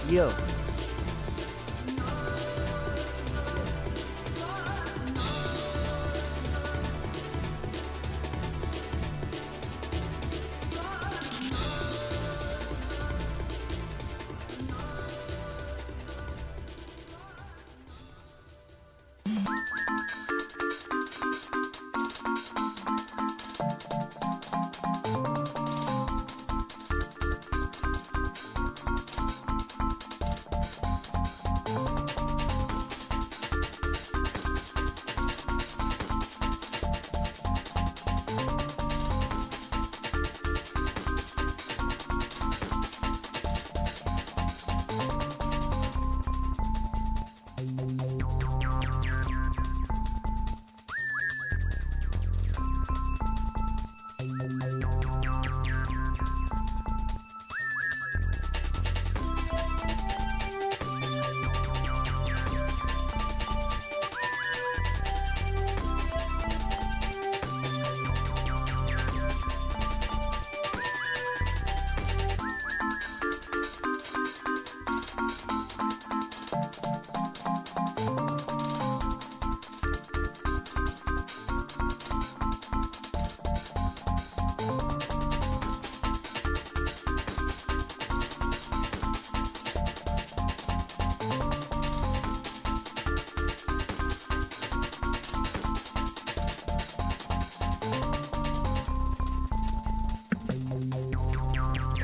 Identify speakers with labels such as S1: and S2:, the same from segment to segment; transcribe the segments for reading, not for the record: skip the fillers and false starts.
S1: Yo.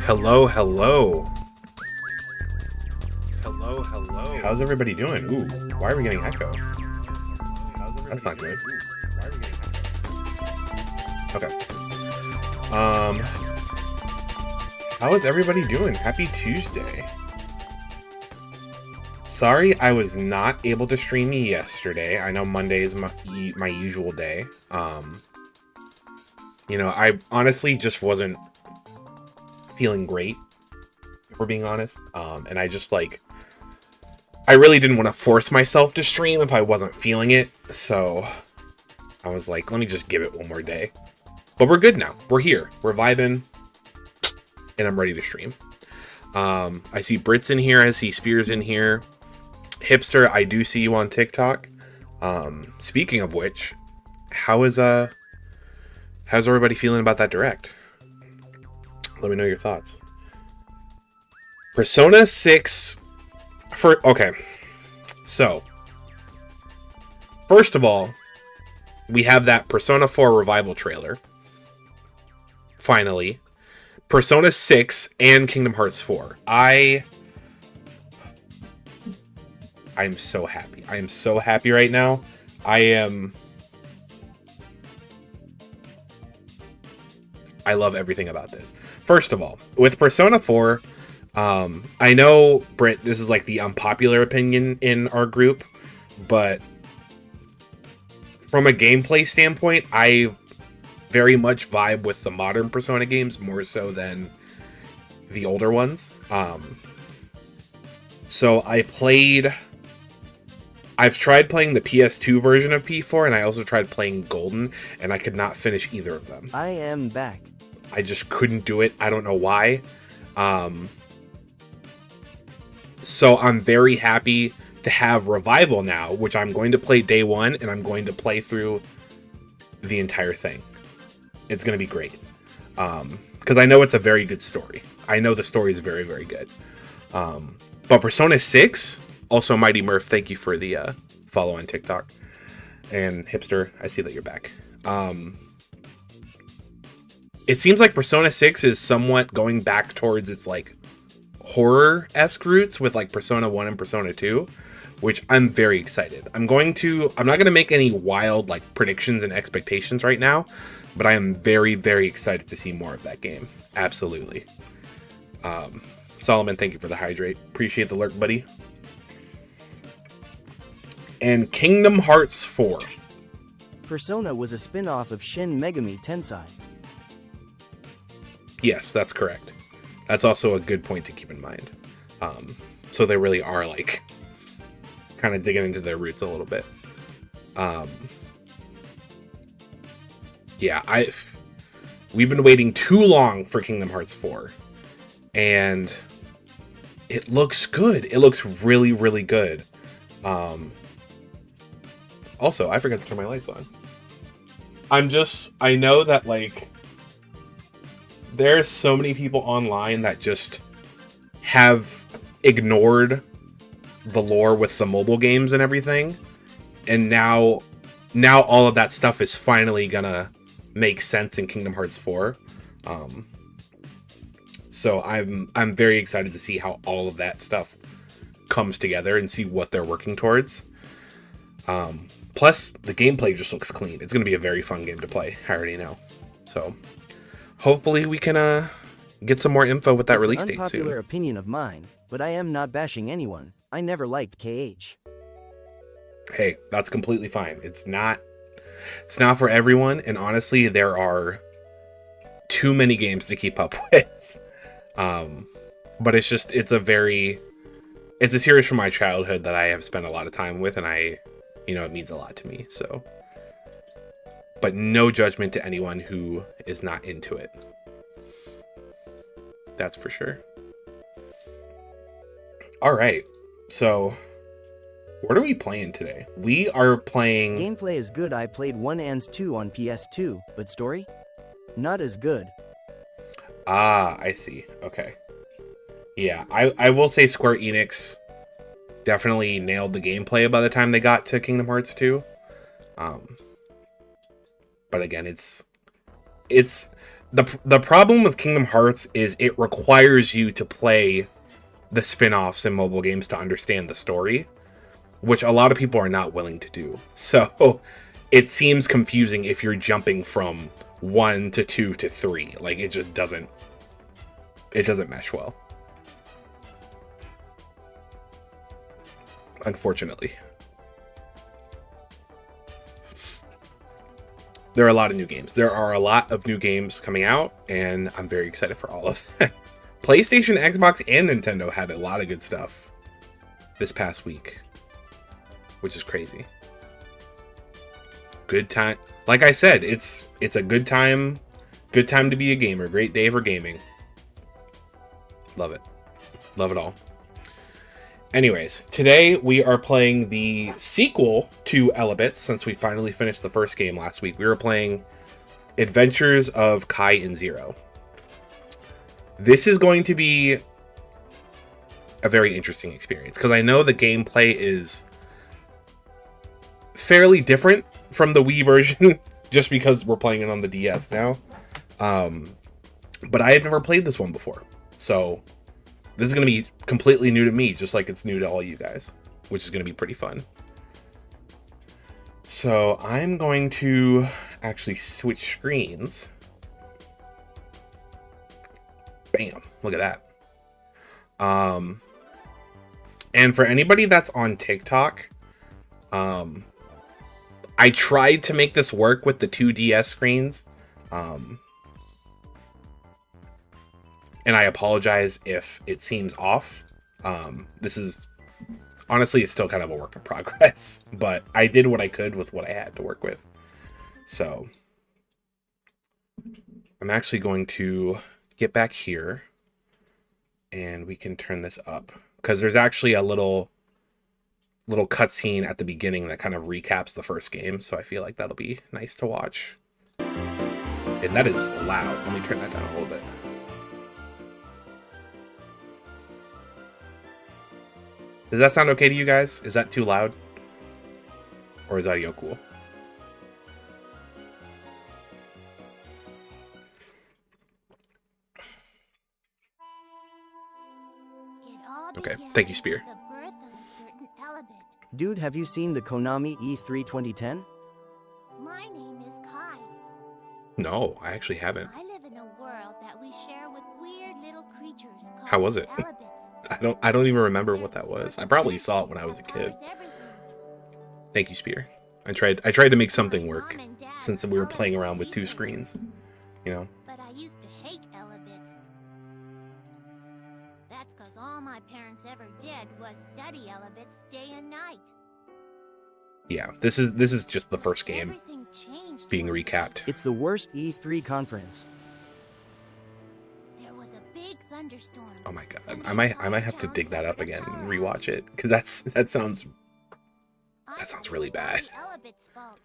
S2: Hello, hello. Hello, hello. How's everybody doing? Ooh, why are we getting echo? That's not good. Okay. How is everybody doing? Happy Tuesday. Sorry I was not able to stream yesterday. I know Monday is my usual day. I honestly just wasn't feeling great, if we're being honest. And I really didn't want to force myself to stream if I wasn't feeling it. So I was like, let me just give it one more day. But we're good now. We're here. We're vibing. And I'm ready to stream. I see Brits in here. I see Spears in here. Hipster, I do see you on TikTok. Speaking of which, how's everybody feeling about that direct? Let me know your thoughts. Persona 6 okay. So, first of all, we have that Persona 4 revival trailer. Finally. Persona 6 and Kingdom Hearts 4. I'm so happy. I am so happy right now. I love everything about this. First of all, with Persona 4, I know, Britt, this is like the unpopular opinion in our group, but from a gameplay standpoint, I very much vibe with the modern Persona games more so than the older ones. So I've tried playing the PS2 version of P4, and I also tried playing Golden, and I could not finish either of them.
S1: I am back.
S2: I just couldn't do it. I don't know why. So I'm very happy to have Revival now, which I'm going to play day one, and I'm going to play through the entire thing. It's going to be great. Because I know it's a very good story. I know the story is very, very good. But Persona 6, also Mighty Murph, thank you for the follow on TikTok. And Hipster, I see that you're back. It seems like Persona 6 is somewhat going back towards its like horror-esque roots with like Persona 1 and Persona 2, which I'm very excited. I'm not going to make any wild like predictions and expectations right now, but I am very, very excited to see more of that game. Absolutely. Solomon, thank you for the hydrate. Appreciate the lurk, buddy. And Kingdom Hearts 4.
S1: Persona was a spin-off of Shin Megami Tensei.
S2: Yes, that's correct. That's also a good point to keep in mind. So they really are like kind of digging into their roots a little bit. Yeah, we've been waiting too long for Kingdom Hearts 4. And it looks good. It looks really, really good. Also, I forgot to turn my lights on. I know that, like, there's so many people online that just have ignored the lore with the mobile games and everything. And now all of that stuff is finally gonna make sense in Kingdom Hearts 4. So I'm very excited to see how all of that stuff comes together and see what they're working towards. Plus, the gameplay just looks clean. It's going to be a very fun game to play. I already know. So, hopefully we can get some more info with that release date soon.
S1: It's an unpopular opinion of mine, but I am not bashing anyone. I never liked KH.
S2: Hey, that's completely fine. It's not for everyone, and honestly, there are too many games to keep up with. But it's a series from my childhood that I have spent a lot of time with, and it means a lot to me, so. But no judgment to anyone who is not into it. That's for sure. Alright, so what are we playing today? We are playing...
S1: Gameplay is good. I played 1 and 2 on PS2, but story? Not as good.
S2: Ah, I see. Okay. Yeah, I will say Square Enix definitely nailed the gameplay by the time they got to Kingdom Hearts 2. But again, it's the problem with Kingdom Hearts is it requires you to play the spin-offs in mobile games to understand the story, which a lot of people are not willing to do. So it seems confusing if you're jumping from 1 to 2 to 3. Like, it just doesn't mesh well. Unfortunately. There are a lot of new games. There are a lot of new games coming out, and I'm very excited for all of them. PlayStation, Xbox, and Nintendo had a lot of good stuff this past week, which is crazy. Good time. Like I said, it's a good time to be a gamer. Great day for gaming. Love it. Love it all. Anyways, today we are playing the sequel to Elebits, since we finally finished the first game last week. We were playing Adventures of Kai and Zero. This is going to be a very interesting experience, because I know the gameplay is fairly different from the Wii version, just because we're playing it on the DS now. But I had never played this one before, so this is going to be completely new to me, just like it's new to all you guys, which is going to be pretty fun. So I'm going to actually switch screens. Bam, look at that. And for anybody that's on TikTok, I tried to make this work with the 2 DS screens. And I apologize if it seems off. This is, honestly, it's still kind of a work in progress. But I did what I could with what I had to work with. So, I'm actually going to get back here. And we can turn this up. Because there's actually a little cutscene at the beginning that kind of recaps the first game. So I feel like that'll be nice to watch. And that is loud. Let me turn that down a little bit. Does that sound okay to you guys? Is that too loud? Or is audio cool? Okay, thank you, Spear.
S1: Dude, have you seen the Konami E3 2010?
S3: My name is Kai.
S2: No, I actually haven't.
S3: I live in a world that we share with weird little creatures called
S2: How was it?
S3: Elebits.
S2: I don't even remember what that was. I probably saw it when I was a kid. Thank you, Spear. I tried to make something work since we were playing around with 2 screens, you know.
S3: But I used to hate Elebits. That's because all my parents ever did was study Elebits day and night.
S2: Yeah, this is just the first game
S3: Everything changed
S2: being recapped.
S1: It's the worst E3 conference.
S3: There was a big thunderstorm.
S2: Oh my god, I might have to dig that up again and rewatch it, because that sounds really bad.
S3: Elebits' fault.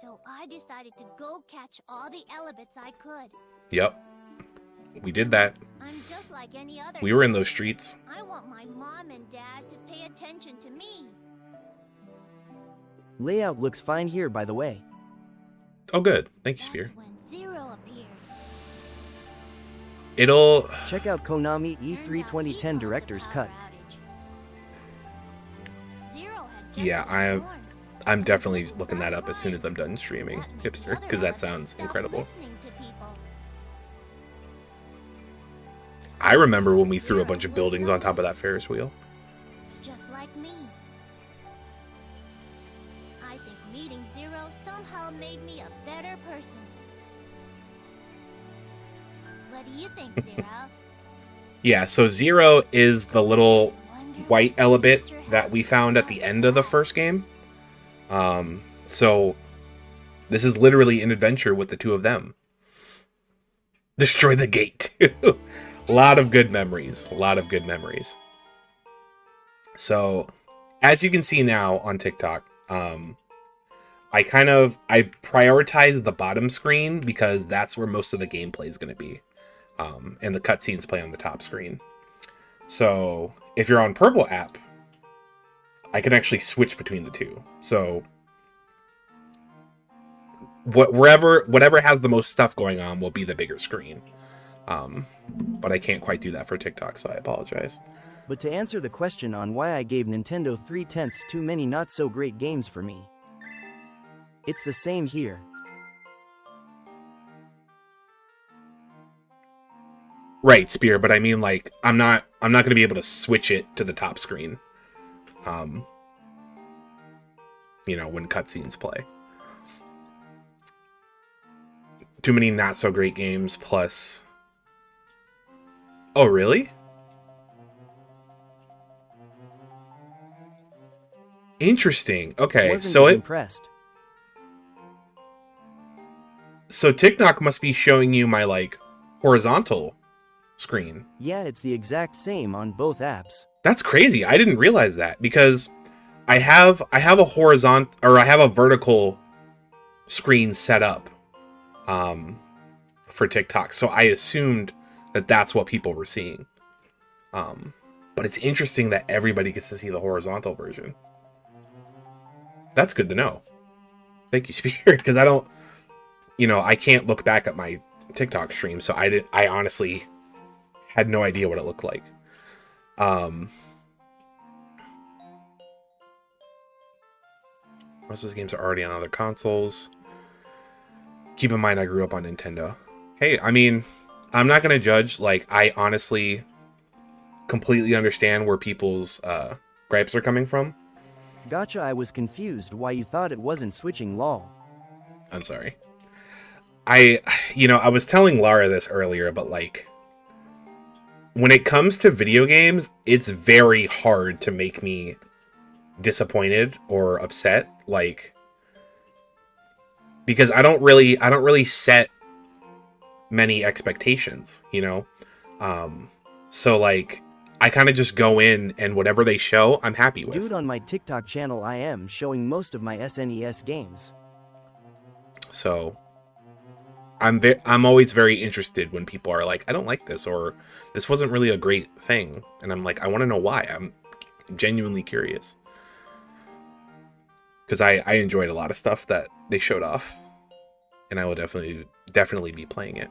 S3: So I decided to go catch all the Elebits I could.
S2: Yep, we did that.
S3: I'm just like any other.
S2: We were in those streets.
S3: I want my mom and dad to pay attention to me.
S1: Layout looks fine here, by the way.
S2: Oh, good. Thank you, Spear.
S3: That's when Zero appeared.
S2: It'll...
S1: Check out Konami E3 2010 Director's Cut.
S2: Yeah, I'm definitely looking that up as soon as I'm done streaming, Hipster, because that sounds incredible. I remember when we threw a bunch of buildings on top of that Ferris wheel.
S3: Just like me. I think meeting Zero somehow made me a better person. What do you think, Zero?
S2: Yeah, so Zero is the little white Elebit that we found at the end of the first game. So this is literally an adventure with the two of them. Destroy the gate, too. A lot of good memories. A lot of good memories. So, as you can see now on TikTok, I prioritize the bottom screen because that's where most of the gameplay is going to be. And the cutscenes play on the top screen. So, if you're on Purple app, I can actually switch between the two. So, whatever has the most stuff going on will be the bigger screen. But I can't quite do that for TikTok, so I apologize.
S1: But to answer the question on why I gave Nintendo 3/10 too many not-so-great games for me, it's the same here.
S2: Right, Spear, but I mean, like, I'm not going to be able to switch it to the top screen. You know, when cutscenes play. Too many not-so-great games, plus... Oh, really? Interesting. Okay, so
S1: impressed.
S2: So TikTok must be showing you my, like, horizontal screen.
S1: Yeah, it's the exact same on both apps.
S2: That's crazy. I didn't realize that because I have a horizontal, or I have a vertical screen set up for TikTok. So I assumed that that's what people were seeing. But it's interesting that everybody gets to see the horizontal version. That's good to know. Thank you, Spear, because I don't, you know, I can't look back at my TikTok stream, so I honestly had no idea what it looked like. Most of those games are already on other consoles. Keep in mind, I grew up on Nintendo. Hey, I mean, I'm not going to judge. Like, I honestly completely understand where people's gripes are coming from.
S1: Gotcha, I was confused why you thought it wasn't switching, lol.
S2: I'm sorry. I was telling Lara this earlier, but, like, when it comes to video games, it's very hard to make me disappointed or upset, like, because I don't really set many expectations, you know? So, like, I kind of just go in and whatever they show, I'm happy with.
S1: Dude, on my TikTok channel, I am showing most of my SNES games.
S2: So, I'm always very interested when people are like, I don't like this, or this wasn't really a great thing. And I'm like, I want to know why. I'm genuinely curious. Because I enjoyed a lot of stuff that they showed off. And I will definitely be playing it.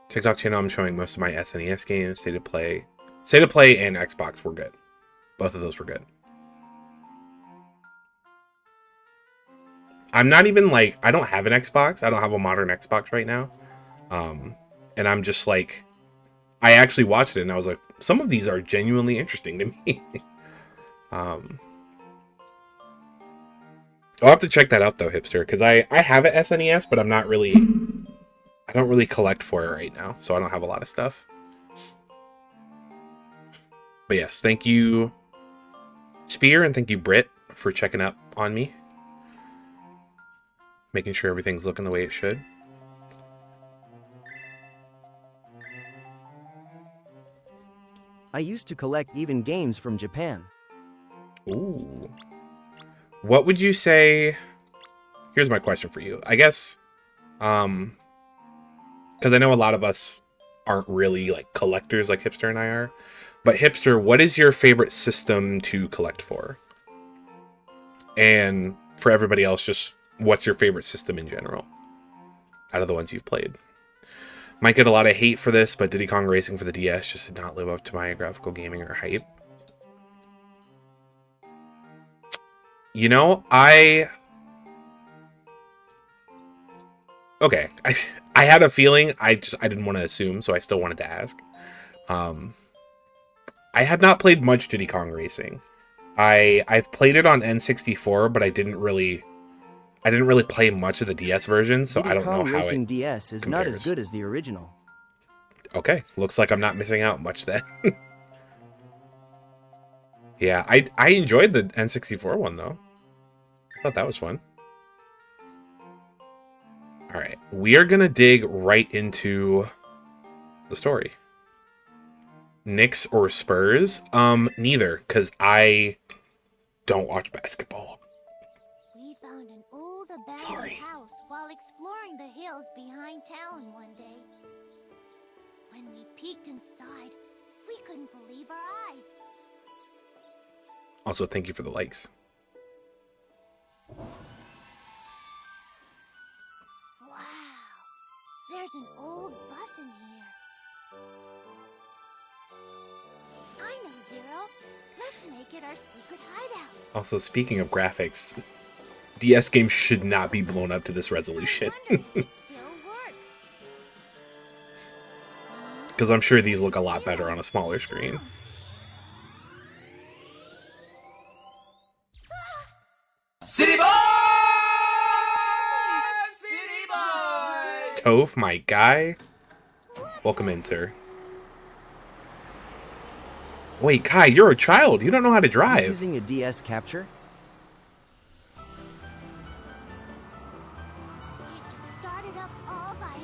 S2: TikTok channel, I'm showing most of my SNES games. State of Play and Xbox were good. Both of those were good. I'm not even, like, I don't have an Xbox. I don't have a modern Xbox right now. And I'm just like, I actually watched it and I was like, some of these are genuinely interesting to me. I'll have to check that out though, Hipster, because I have an SNES, but I don't really collect for it right now, so I don't have a lot of stuff. But yes, thank you, Spear, and thank you, Britt, for checking up on me. Making sure everything's looking the way it should.
S1: I used to collect even games from Japan.
S2: Ooh. What would you say... Here's my question for you. I guess, because I know a lot of us aren't really, like, collectors like Hipster and I are. But Hipster, what is your favorite system to collect for? And for everybody else, just what's your favorite system in general out of the ones you've played? Might get a lot of hate for this, but Diddy Kong Racing for the DS just did not live up to my graphical gaming or hype. You know, okay, I had a feeling. I didn't want to assume, so I still wanted to ask. I had not played much Diddy Kong Racing. I've played it on N64, but I didn't really play much of the DS version, so I don't know how
S1: Racing
S2: it
S1: DS is
S2: compares.
S1: not as good as the original.
S2: Okay, looks like I'm not missing out much then. Yeah, I enjoyed the N64 one though. I thought that was fun. All right, we are gonna dig right into the story. Knicks or Spurs? Neither, because I don't watch basketball.
S3: We found an old abandoned house while exploring the hills behind town one day. When we peeked inside, we couldn't believe our eyes.
S2: Also, thank you for the likes.
S3: Wow, there's an old bus in here. I know, Zero. Let's make it our secret hideout.
S2: Also, speaking of graphics, DS games should not be blown up to this resolution. Because I'm sure these look a lot better on a smaller screen.
S4: City Boy! City Boy!
S2: Toph, my guy. Welcome in, sir. Wait, Kai, you're a child. You don't know how to drive.
S1: Using a DS capture?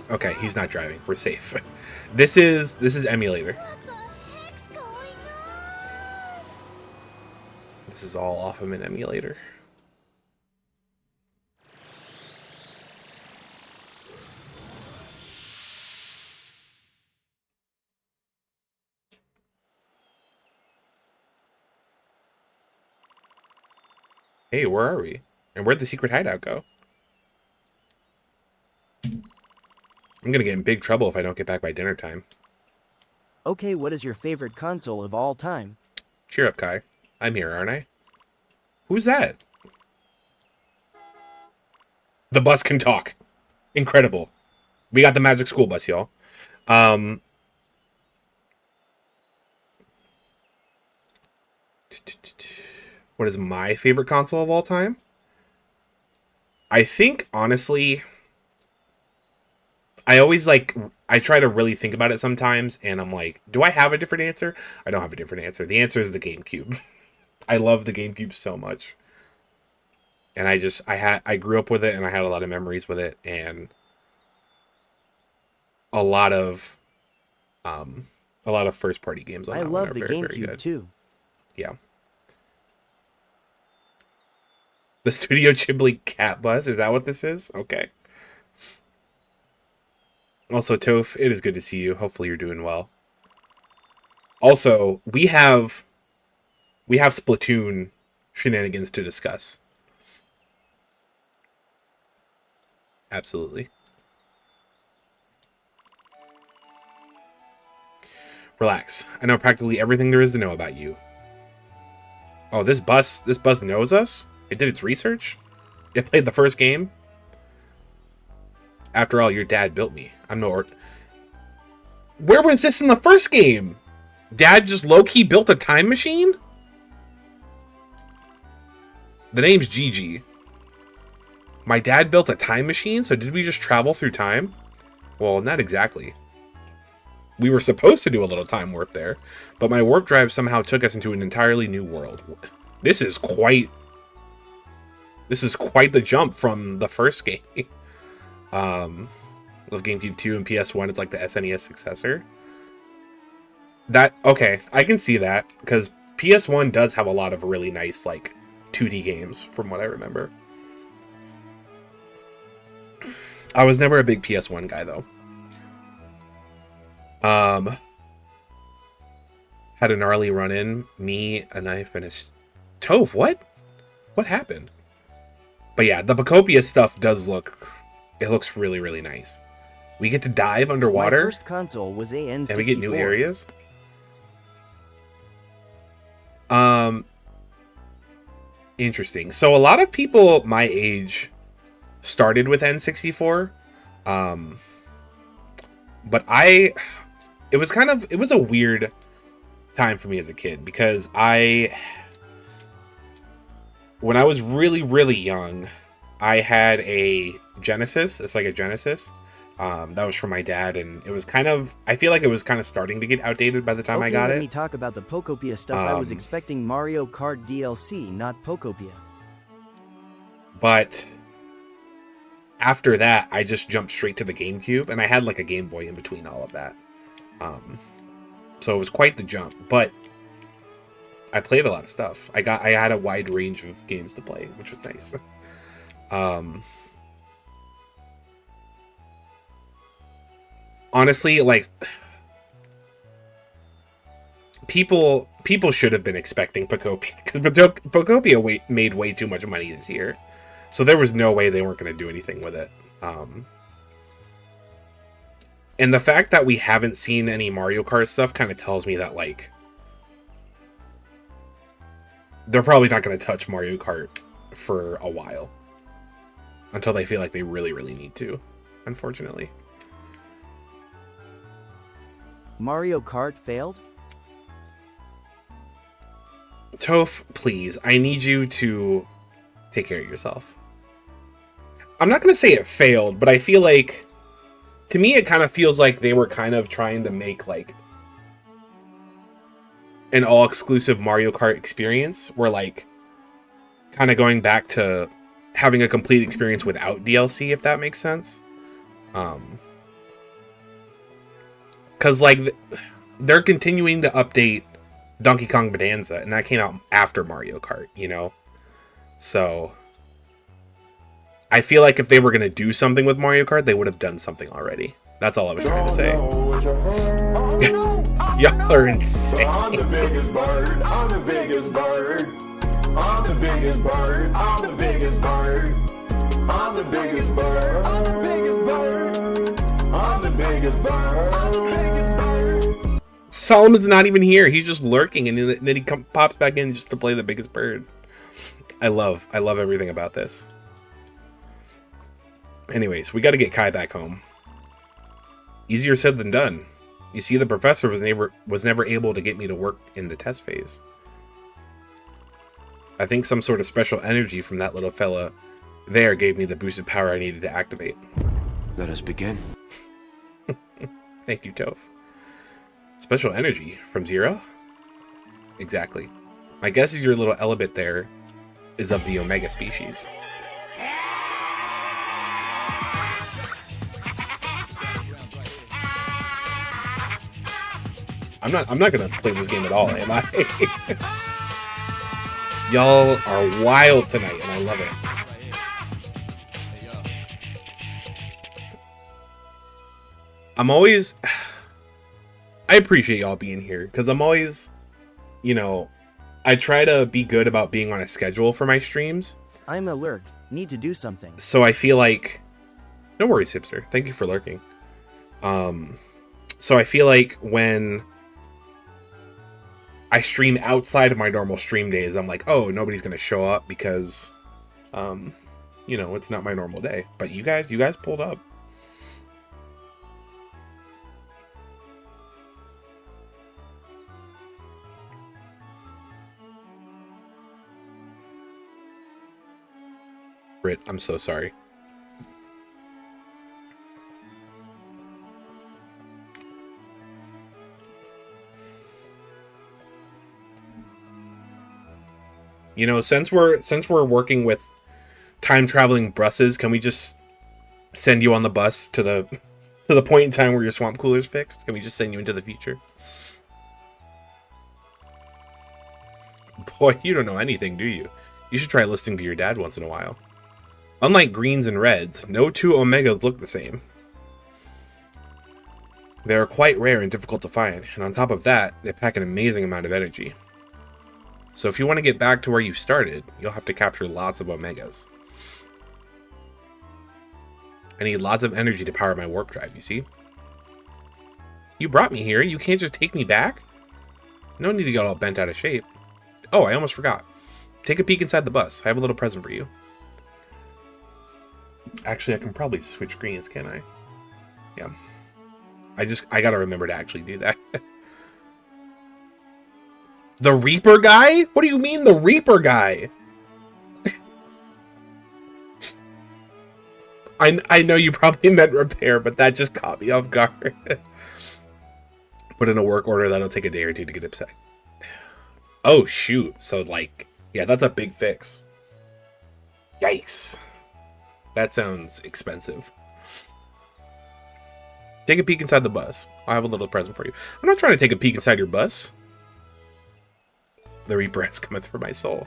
S2: Okay, he's not driving. We're safe. This is emulator.
S3: What the heck's going on?
S2: This is all off of an emulator. Hey, where are we? And where'd the secret hideout go? I'm gonna get in big trouble if I don't get back by dinner time.
S1: Okay, what is your favorite console of all time?
S2: Cheer up, Kai. I'm here, aren't I? Who's that? The bus can talk. Incredible. We got the magic school bus, y'all. What is my favorite console of all time? I think, honestly, I try to really think about it sometimes, and I'm like, do I have a different answer? I don't have a different answer. The answer is the GameCube. I love the GameCube so much. And I grew up with it, and I had a lot of memories with it, and a lot of first party games on that one are very, very good.
S1: I love the GameCube too.
S2: Yeah. The Studio Ghibli cat bus, is that what this is? Okay. Also, Toph, it is good to see you. Hopefully you're doing well. Also, we have Splatoon shenanigans to discuss. Absolutely. Relax. I know practically everything there is to know about you. Oh, this bus knows us? It did its research? It played the first game? After all, your dad built me. I'm no... Where was this in the first game? Dad just low-key built a time machine? The name's Gigi. My dad built a time machine, so did we just travel through time? Well, not exactly. We were supposed to do a little time warp there, but my warp drive somehow took us into an entirely new world. This is quite the jump from the first game. Of GameCube 2 and PS1, it's like the SNES successor. Okay, I can see that, because PS1 does have a lot of really nice, like, 2D games, from what I remember. I was never a big PS1 guy, though. Had a gnarly run-in. Me, a knife, and a... Tove, what? What happened? But yeah, the Pocopia stuff does look... It looks really, really nice. We get to dive underwater.
S1: My first console was a N64.
S2: And we get new areas. Interesting. So a lot of people my age started with N64. But it was a weird time for me as a kid, because when I was really, really young, I had a Genesis. It's like a Genesis. That was from my dad, and it was I feel like it was kind of starting to get outdated by the time I got it.
S1: Let me talk about the Pocopia stuff. I was expecting Mario Kart DLC, not Pocopia.
S2: But after that, I just jumped straight to the GameCube, and I had like a Game Boy in between all of that. So it was quite the jump, but I played a lot of stuff. I had a wide range of games to play, which was nice. Honestly, like, people should have been expecting Pocopia, because Pocopia made way too much money this year, so there was no way they weren't going to do anything with it. And the fact that we haven't seen any Mario Kart stuff kind of tells me that, like, they're probably not going to touch Mario Kart for a while, until they feel like they really, really need to, unfortunately.
S1: Mario Kart failed?
S2: Toph, please, I need you to take care of yourself. I'm not going to say it failed, but I feel like, to me, it kind of feels like they were kind of trying to make, like, an all-exclusive Mario Kart experience, where, like, kind of going back to having a complete experience without DLC, if that makes sense. Because, like, they're continuing to update Donkey Kong Bonanza, and that came out after Mario Kart, you know? So I feel like if they were going to do something with Mario Kart, they would have done something already. That's all I was trying to say. Y'all are insane.
S5: I'm the biggest bird. I'm the biggest bird. I'm the biggest bird. I'm the biggest bird. I'm the biggest bird. I'm the biggest bird. I'm the biggest bird. I'm the biggest bird.
S2: Solomon's not even here. He's just lurking, and then he pops back in just to play the biggest bird. I love everything about this. Anyways, we got to get Kai back home. Easier said than done. You see, the professor was never able to get me to work in the test phase. I think some sort of special energy from that little fella there gave me the boosted power I needed to activate.
S6: Let us begin.
S2: Thank you, Toph. Special energy from Zero? Exactly. My guess is your little Elebit there is of the Omega species. I'm not gonna play this game at all, am I? Y'all are wild tonight, and I love it. I appreciate y'all being here, because I'm always, you know, I try to be good about being on a schedule for my streams.
S1: I'm a lurk. Need to do something.
S2: So I feel like, no worries, hipster. Thank you for lurking. So I feel like when I stream outside of my normal stream days, I'm like, oh, nobody's gonna show up because, you know, it's not my normal day. But you guys pulled up. Brit, I'm so sorry. You know, since we're working with time traveling buses, can we just send you on the bus to the point in time where your swamp cooler's fixed? Can we just send you into the future? Boy, you don't know anything, do you? You should try listening to your dad once in a while. Unlike greens and reds, no two omegas look the same. They are quite rare and difficult to find, and on top of that, they pack an amazing amount of energy. So if you want to get back to where you started, you'll have to capture lots of omegas. I need lots of energy to power my warp drive, you see? You brought me here, you can't just take me back? No need to get all bent out of shape. Oh, I almost forgot. Take a peek inside the bus. I have a little present for you. Actually, I can probably switch screens, can't I? Yeah. I gotta remember to actually do that. The Reaper guy? What do you mean the Reaper guy? I know you probably meant repair, but that just caught me off guard. Put in a work order, that'll take a day or two to get upset. Oh, shoot. So, like, yeah, that's a big fix. Yikes. That sounds expensive. Take a peek inside the bus. I'll have a little present for you. I'm not trying to take a peek inside your bus. The Reaper has cometh for my soul.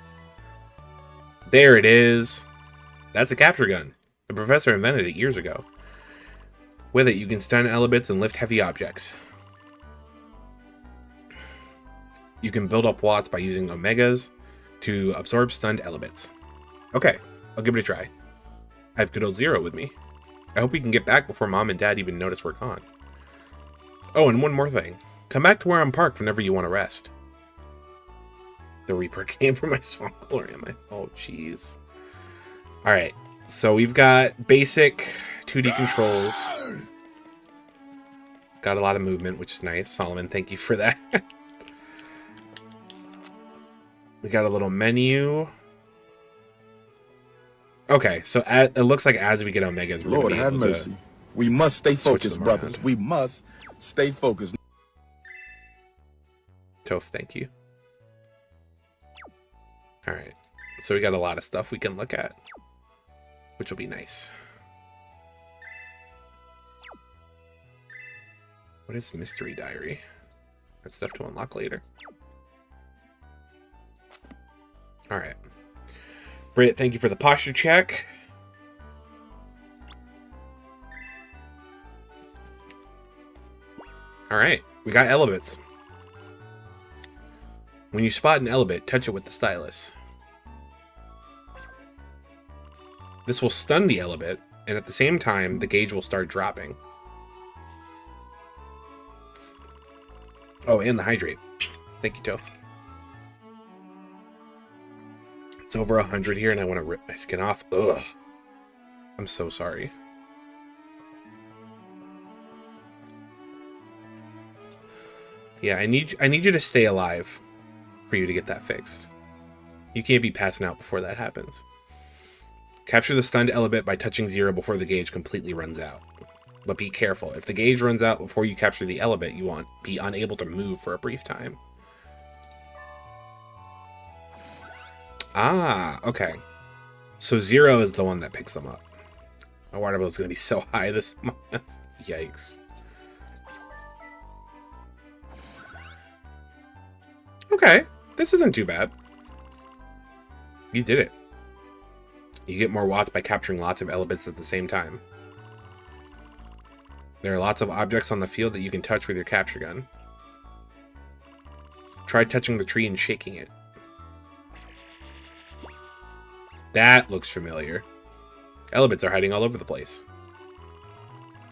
S2: There it is. That's a capture gun. The professor invented it years ago. With it, you can stun Elebits and lift heavy objects. You can build up watts by using omegas to absorb stunned Elebits. Okay, I'll give it a try. I have good old Zero with me. I hope we can get back before Mom and Dad even notice we're gone. Oh, and one more thing. Come back to where I'm parked whenever you want to rest. The Reaper came from my swamp cooler, am I? Oh, jeez. Alright, so we've got basic 2D controls. Got a lot of movement, which is nice. Solomon, thank you for that. We got a little menu. Okay, so it looks like as we get omegas, we're
S5: Lord
S2: going to
S5: have
S2: be able
S5: mercy.
S2: to...
S5: We must stay
S2: switch
S5: focused,
S2: them
S5: brothers.
S2: around.
S5: We must stay focused.
S2: Toph, thank you. Alright, so we got a lot of stuff we can look at, which will be nice. What is Mystery Diary? That's stuff to unlock later. Alright. Britt, thank you for the posture check. Alright, we got Elebits. When you spot an Elebit, touch it with the stylus. This will stun the Elebit, and at the same time, the gauge will start dropping. Oh, and the hydrate. Thank you, Toph. It's over 100 here, and I want to rip my skin off. Ugh. I'm so sorry. Yeah, I need you to stay alive for you to get that fixed. You can't be passing out before that happens. Capture the stunned Elebit by touching Zero before the gauge completely runs out. But be careful. If the gauge runs out before you capture the Elebit, you won't be unable to move for a brief time. Ah, okay. So Zero is the one that picks them up. My water bill is going to be so high this month. Yikes. Okay, this isn't too bad. You did it. You get more watts by capturing lots of Elebits at the same time. There are lots of objects on the field that you can touch with your capture gun. Try touching the tree and shaking it. That looks familiar. Elebits are hiding all over the place.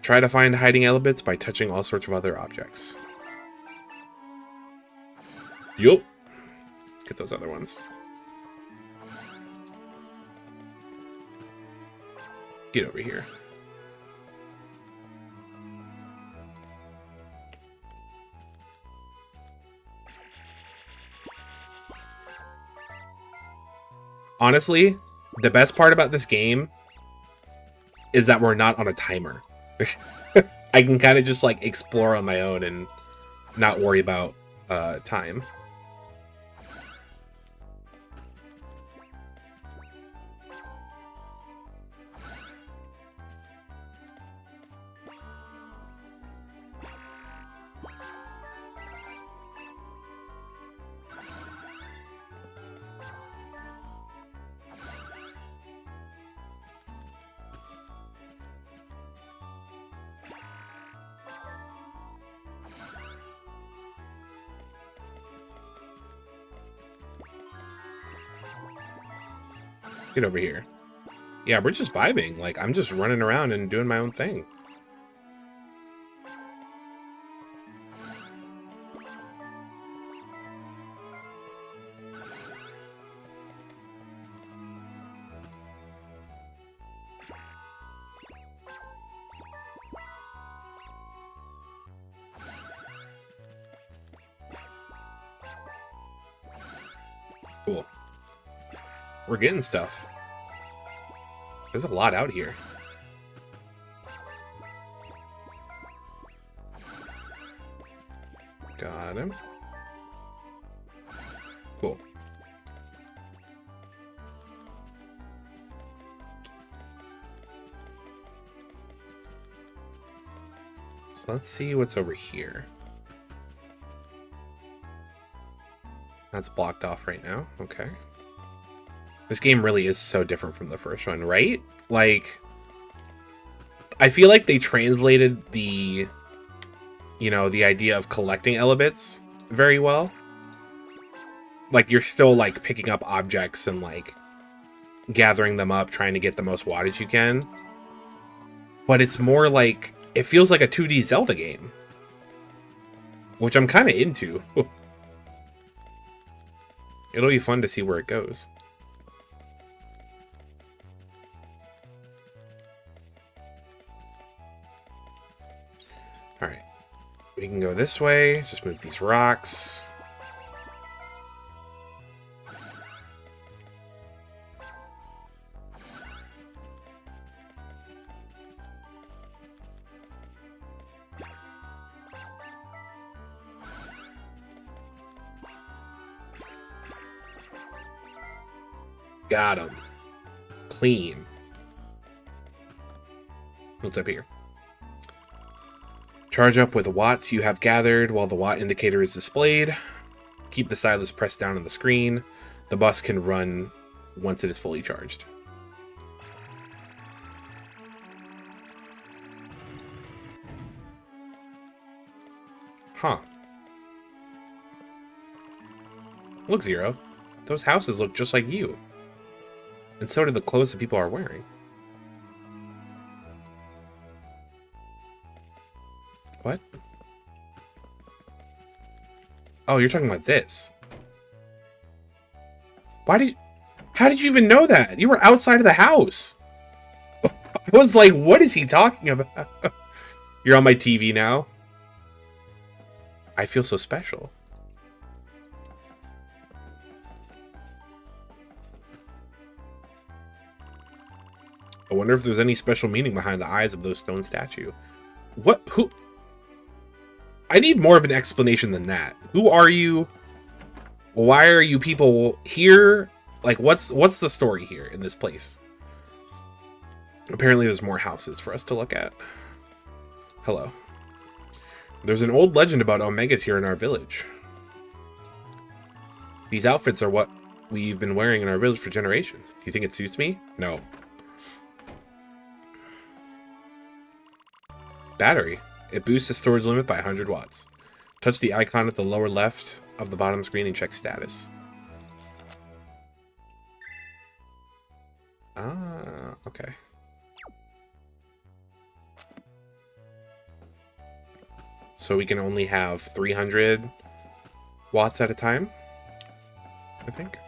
S2: Try to find hiding Elebits by touching all sorts of other objects. Yup. Let's get those other ones. Get over here. Honestly, the best part about this game is that we're not on a timer. I can kind of just like explore on my own and not worry about time. Get over here. Yeah, we're just vibing. Like, I'm just running around and doing my own thing. Cool. We're getting stuff. There's a lot out here. Got him. Cool. So let's see what's over here. That's blocked off right now. Okay. This game really is so different from the first one, right? Like, I feel like they translated the, you know, the idea of collecting Elebits very well. Like, you're still, like, picking up objects and, like, gathering them up, trying to get the most wattage you can. But it's more like, it feels like a 2D Zelda game. Which I'm kind of into. It'll be fun to see where it goes. Alright. We can go this way. Just move these rocks. Got him. Clean. What's up here? Charge up with the watts you have gathered while the watt indicator is displayed. Keep the stylus pressed down on the screen. The bus can run once it is fully charged. Huh. Look, Zero. Those houses look just like you. And so do the clothes that people are wearing. What? Oh, you're talking about this. How did you even know that? You were outside of the house. I was like, what is he talking about? You're on my TV now. I feel so special. I wonder if there's any special meaning behind the eyes of those stone statue. What? Who? I need more of an explanation than that. Who are you? Why are you people here? Like, what's the story here in this place? Apparently there's more houses for us to look at. Hello. There's an old legend about Omegas here in our village. These outfits are what we've been wearing in our village for generations. Do you think it suits me? No. Battery. It boosts the storage limit by 100 watts. Touch the icon at the lower left of the bottom screen and check status. Ah, okay. So we can only have 300 watts at a time, I think.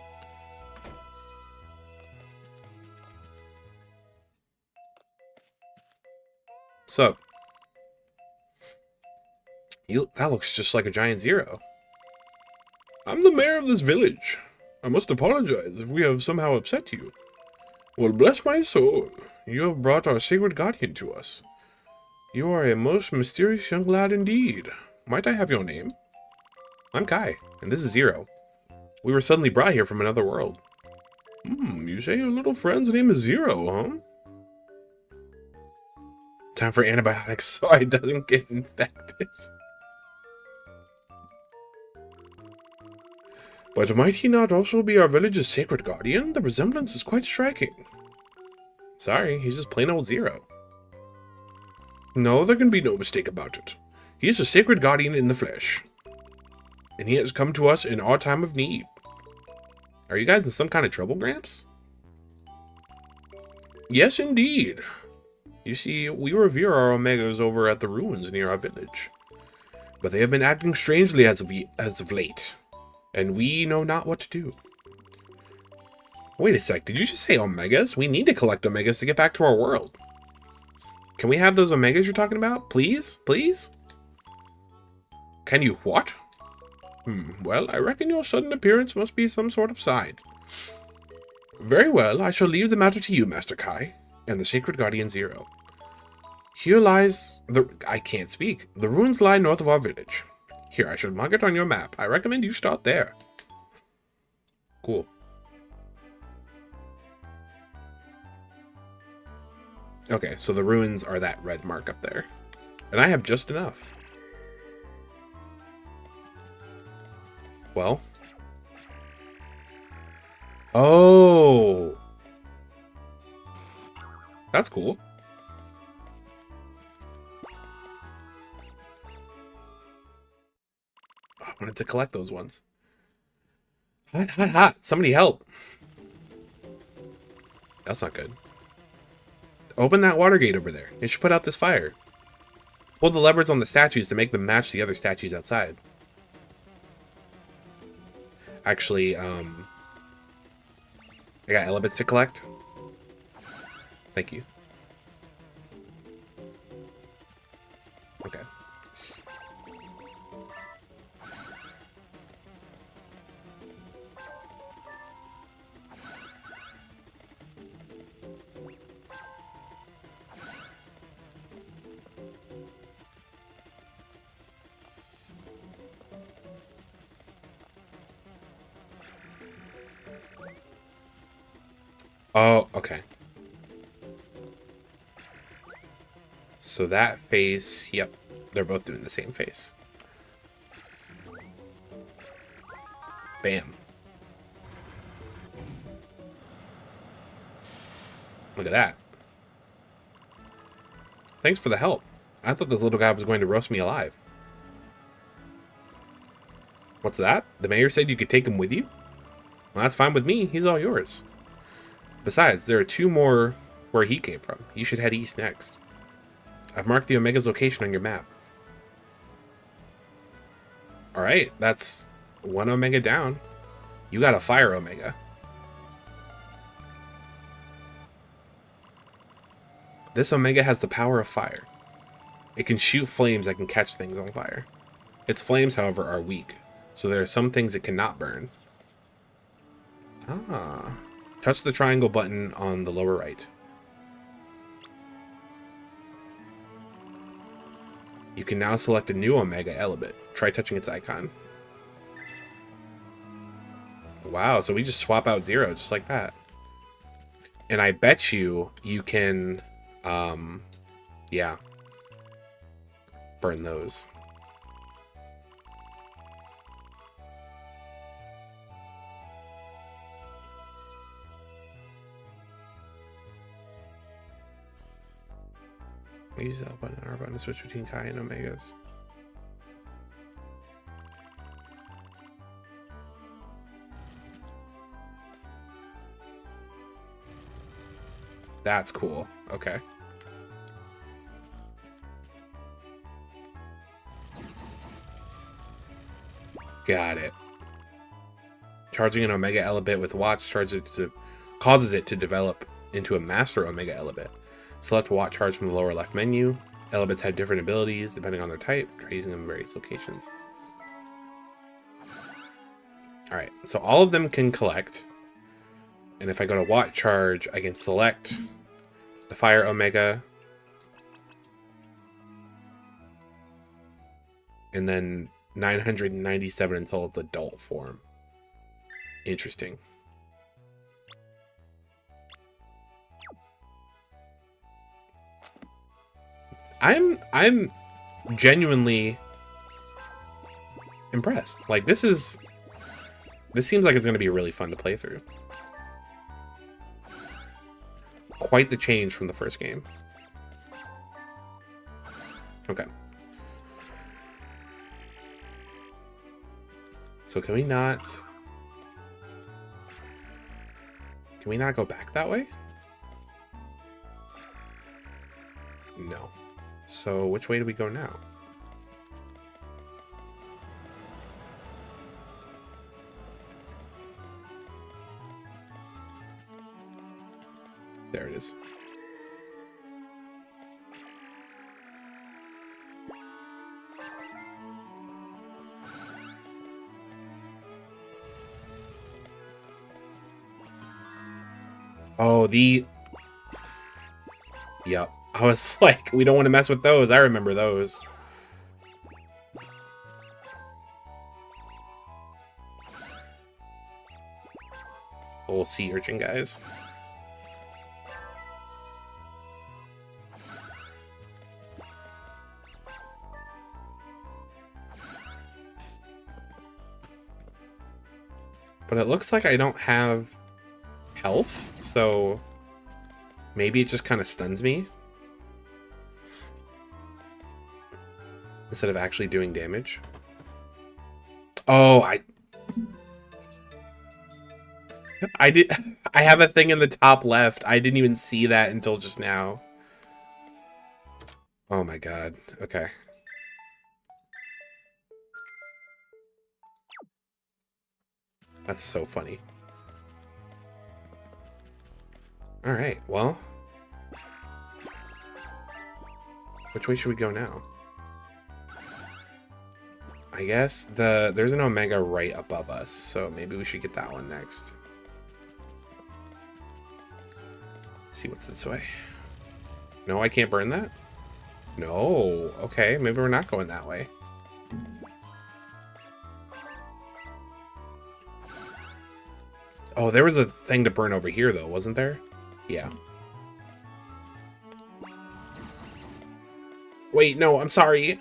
S2: So, that looks just like a giant Zero. I'm the mayor of this village. I must apologize if we have somehow upset you. Well, bless my soul. You have brought our sacred guardian to us. You are a most mysterious young lad indeed. Might I have your name? I'm Kai, and this is Zero. We were suddenly brought here from another world. You say your little friend's name is Zero, huh? Time for antibiotics so I doesn't get infected. But might he not also be our village's sacred guardian? The resemblance is quite striking. Sorry, he's just plain old Zero. No, there can be no mistake about it. He is a sacred guardian in the flesh. And he has come to us in our time of need. Are you guys in some kind of trouble, Gramps? Yes, indeed. You see, we revere our Omegas over at the ruins near our village. But they have been acting strangely as of late, and we know not what to do. Wait a sec, did you just say Omegas? We need to collect Omegas to get back to our world. Can we have those Omegas you're talking about? Please? Please? Can you what? Well, I reckon your sudden appearance must be some sort of sign. Very well, I shall leave the matter to you, Master Kai, and the Sacred Guardian Zero. Here lies I can't speak. The ruins lie north of our village. Here, I should mark it on your map. I recommend you start there. Cool. Okay, so the ruins are that red mark up there. And I have just enough. Well. Oh! That's cool. I wanted to collect those ones. Hot, hot, hot. Somebody help. That's not good. Open that water gate over there. It should put out this fire. Pull the levers on the statues to make them match the other statues outside. Actually, I got Elebits to collect. Thank you. Okay. Oh, okay. So that face, yep, they're both doing the same face. Bam. Look at that. Thanks for the help. I thought this little guy was going to roast me alive. What's that? The mayor said you could take him with you? Well, that's fine with me. He's all yours. Besides, there are 2 more where he came from. You should head east next. I've marked the Omega's location on your map. Alright, that's 1 Omega down. You got a fire Omega. This Omega has the power of fire. It can shoot flames that can catch things on fire. Its flames, however, are weak, so there are some things it cannot burn. Ah. Touch the triangle button on the lower right. You can now select a new Omega Elebit. Try touching its icon. Wow, so we just swap out Zero just like that. And I bet you can, yeah, burn those. Use the L button and R button to switch between Kai and Omegas. That's cool. Okay. Got it. Charging an Omega Elebit with Watch causes it to develop into a Master Omega Elebit. Select Watt Charge from the lower left menu. Elebits have different abilities depending on their type. Try using them in various locations. Alright, so all of them can collect. And if I go to Watt Charge, I can select the Fire Omega. And then 997 until its adult form. Interesting. I'm genuinely impressed. Like, this seems like it's going to be really fun to play through. Quite the change from the first game. Okay. So can we not go back that way? No. So which way do we go now? There it is. Oh, Yep. I was like, we don't want to mess with those. I remember those. Little sea urchin guys. But it looks like I don't have health, so maybe it just kind of stuns me instead of actually doing damage. Oh, I have a thing in the top left. I didn't even see that until just now. Oh my god. Okay. That's so funny. Alright, well. Which way should we go now? I guess there's an Omega right above us, so maybe we should get that one next. See what's this way. No, I can't burn that? No. Okay, maybe we're not going that way. Oh, there was a thing to burn over here, though, wasn't there? Yeah. Wait, no, I'm sorry.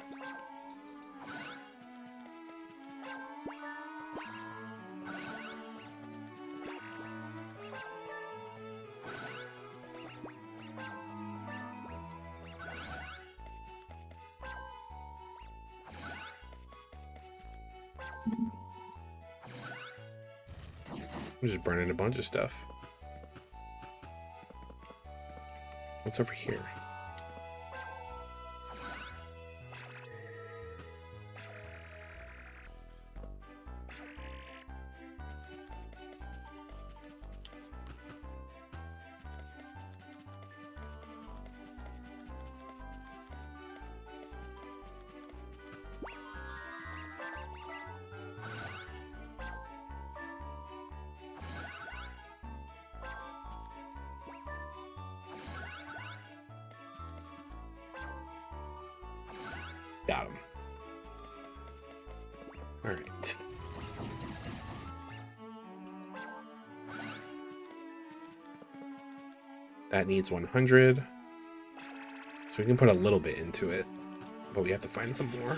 S2: I'm just burning a bunch of stuff. What's over here? Got him. All right. That needs 100. So we can put a little bit into it, but we have to find some more.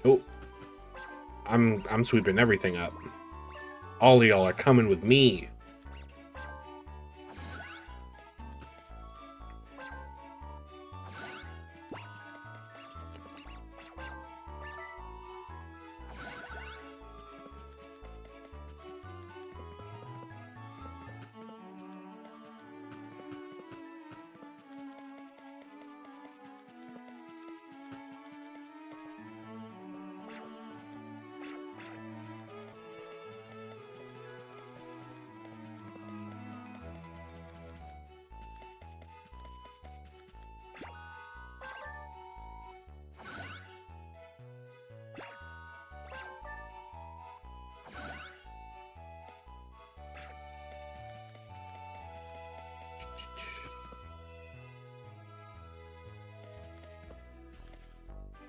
S2: Oh, I'm sweeping everything up. All of y'all are coming with me.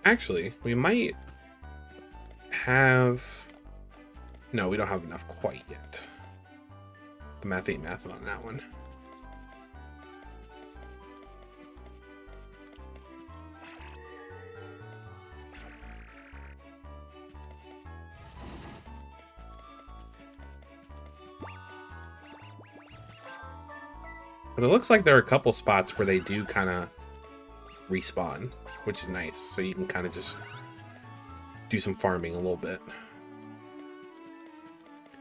S2: Actually, we might have... No, we don't have enough quite yet. The math ain't math on that one. But it looks like there are a couple spots where they do kind of respawn, which is nice. So you can kind of just do some farming a little bit.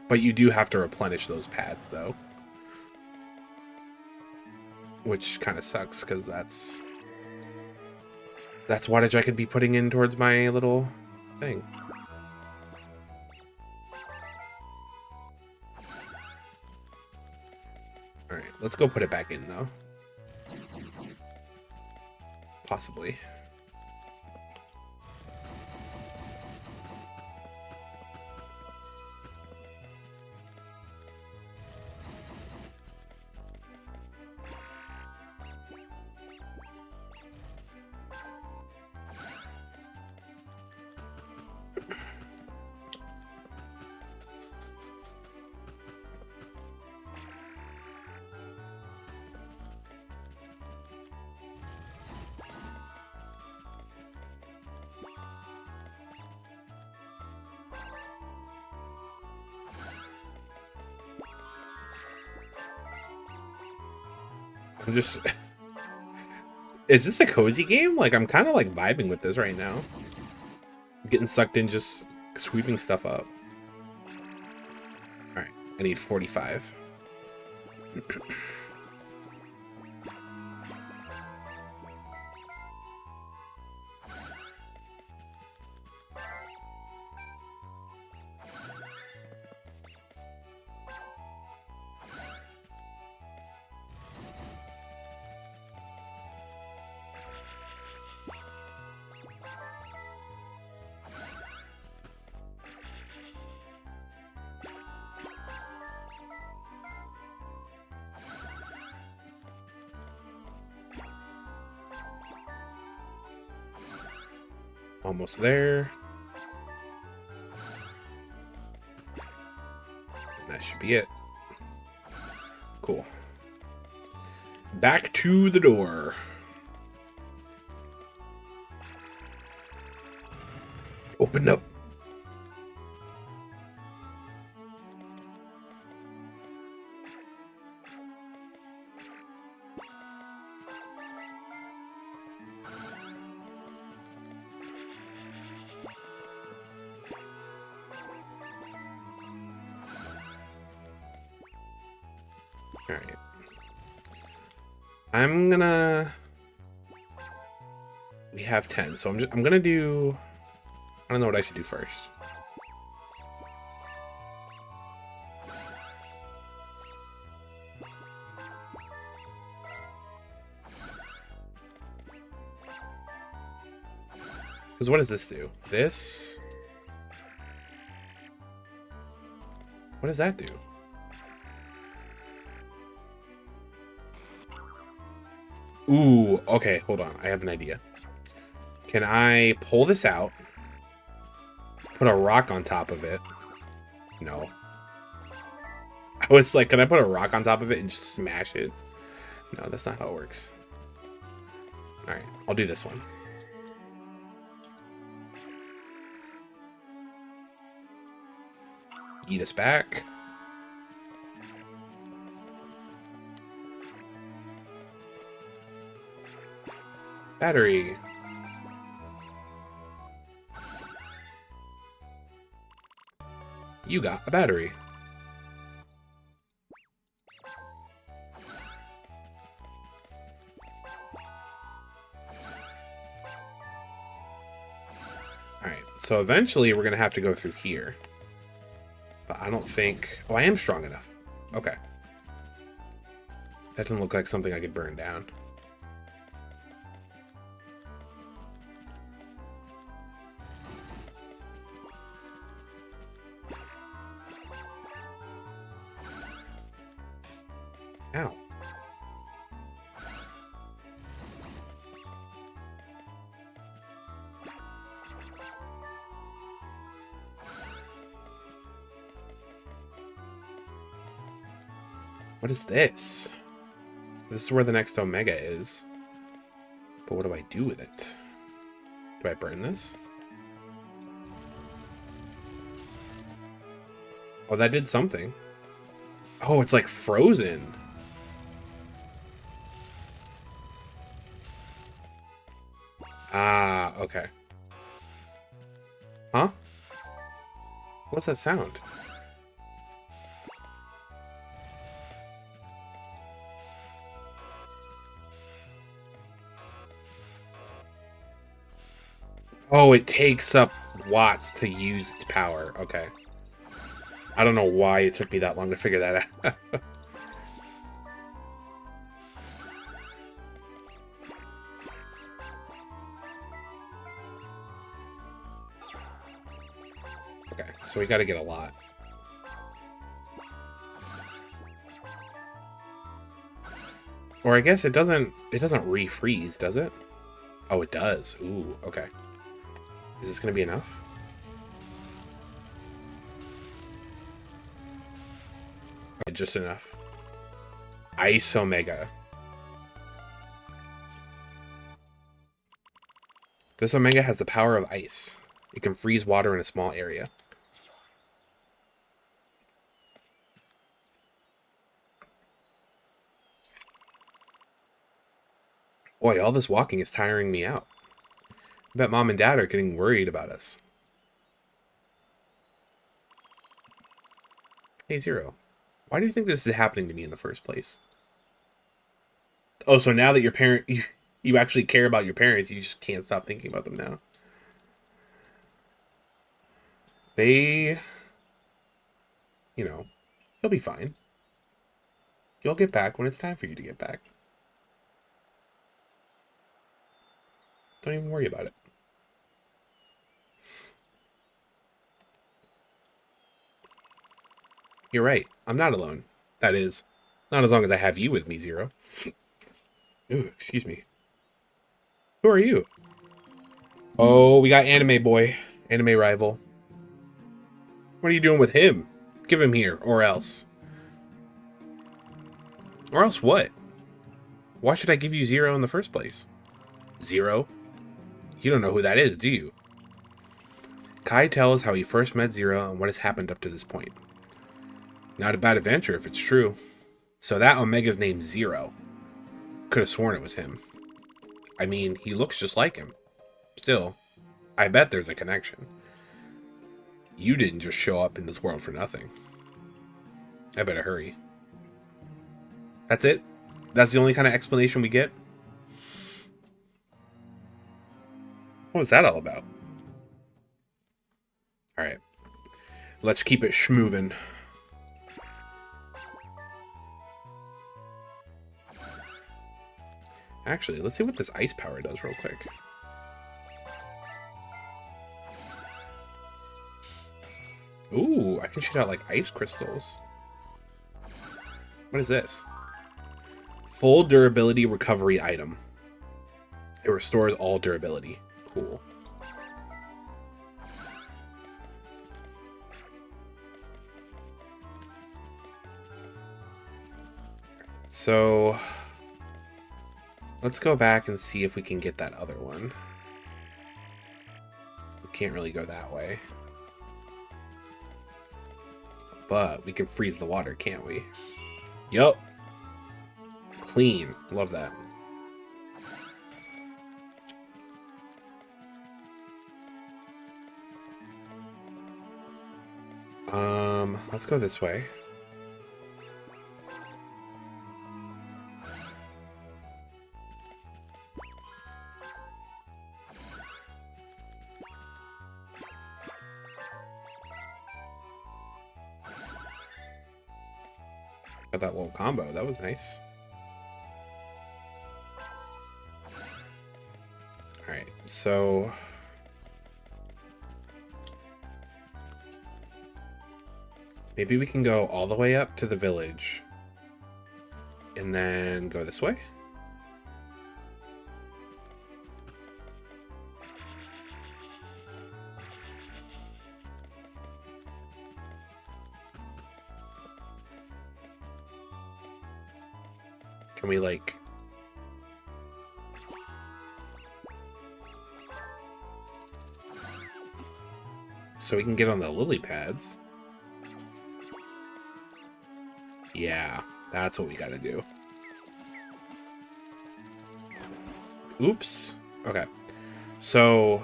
S2: But you do have to replenish those pads, though. Which kind of sucks, because that's wattage I could be putting in towards my little thing. Alright, let's go put it back in, though. Possibly. I'm just... Is this a cozy game? Like, I'm kind of like vibing with this right now. I'm getting sucked in just sweeping stuff up. Alright, I need 45. Almost there. That should be it. Cool. Back to the door. Open up. Alright. I'm gonna... We have 10, so I'm gonna do... I don't know what I should do first. Because what does this do? This... What does that do? Ooh, okay, hold on. I have an idea. Can I pull this out? Put a rock on top of it? No. I was like, can I put a rock on top of it and just smash it? No, that's not how it works. Alright, I'll do this one. Eat us back. Battery. You got a battery. Alright, so eventually we're gonna have to go through here. But I don't think... Oh, I am strong enough. Okay. That doesn't look like something I could burn down. Ow. What is this? This is where the next Omega is. But what do I do with it? Do I burn this? Oh, that did something. Oh, it's like frozen. Ah, okay. Huh? What's that sound? Oh, it takes up watts to use its power. Okay. I don't know why it took me that long to figure that out. Okay, so we gotta get a lot. Or I guess it doesn't refreeze, does it? Oh, it does. Ooh, okay. Is this gonna be enough? Okay, just enough. Ice Omega. This Omega has the power of ice. It can freeze water in a small area. Boy, all this walking is tiring me out. I bet Mom and Dad are getting worried about us. Hey, Zero. Why do you think this is happening to me in the first place? Oh, so now that you actually care about your parents, you just can't stop thinking about them now. They, you know, you'll be fine. You'll get back when it's time for you to get back. Don't even worry about it. You're right. I'm not alone. That is, not as long as I have you with me, Zero. Ooh, excuse me. Who are you? Oh, we got Anime Boy. Anime Rival. What are you doing with him? Give him here, or else. Or else what? Why should I give you Zero in the first place? Zero? You don't know who that is, do you? Kai tells how he first met Zero and what has happened up to this point. Not a bad adventure if it's true. So that Omega's named Zero. Could have sworn it was him. I mean, he looks just like him. Still, I bet there's a connection. You didn't just show up in this world for nothing. I better hurry. That's it? That's the only kind of explanation we get? What was that all about? Alright. Let's keep it schmoovin'. Actually, let's see what this ice power does real quick. Ooh, I can shoot out like ice crystals. What is this? Full durability recovery item. It restores all durability. Cool. So let's go back and see if we can get that other one. We can't really go that way. But we can freeze the water, can't we? Yup. Clean. Love that. Let's go this way. Got that little combo. That was nice. Alright, so maybe we can go all the way up to the village and then go this way. Can we, like... So we can get on the lily pads. Yeah, that's what we gotta do. Oops. Okay. So...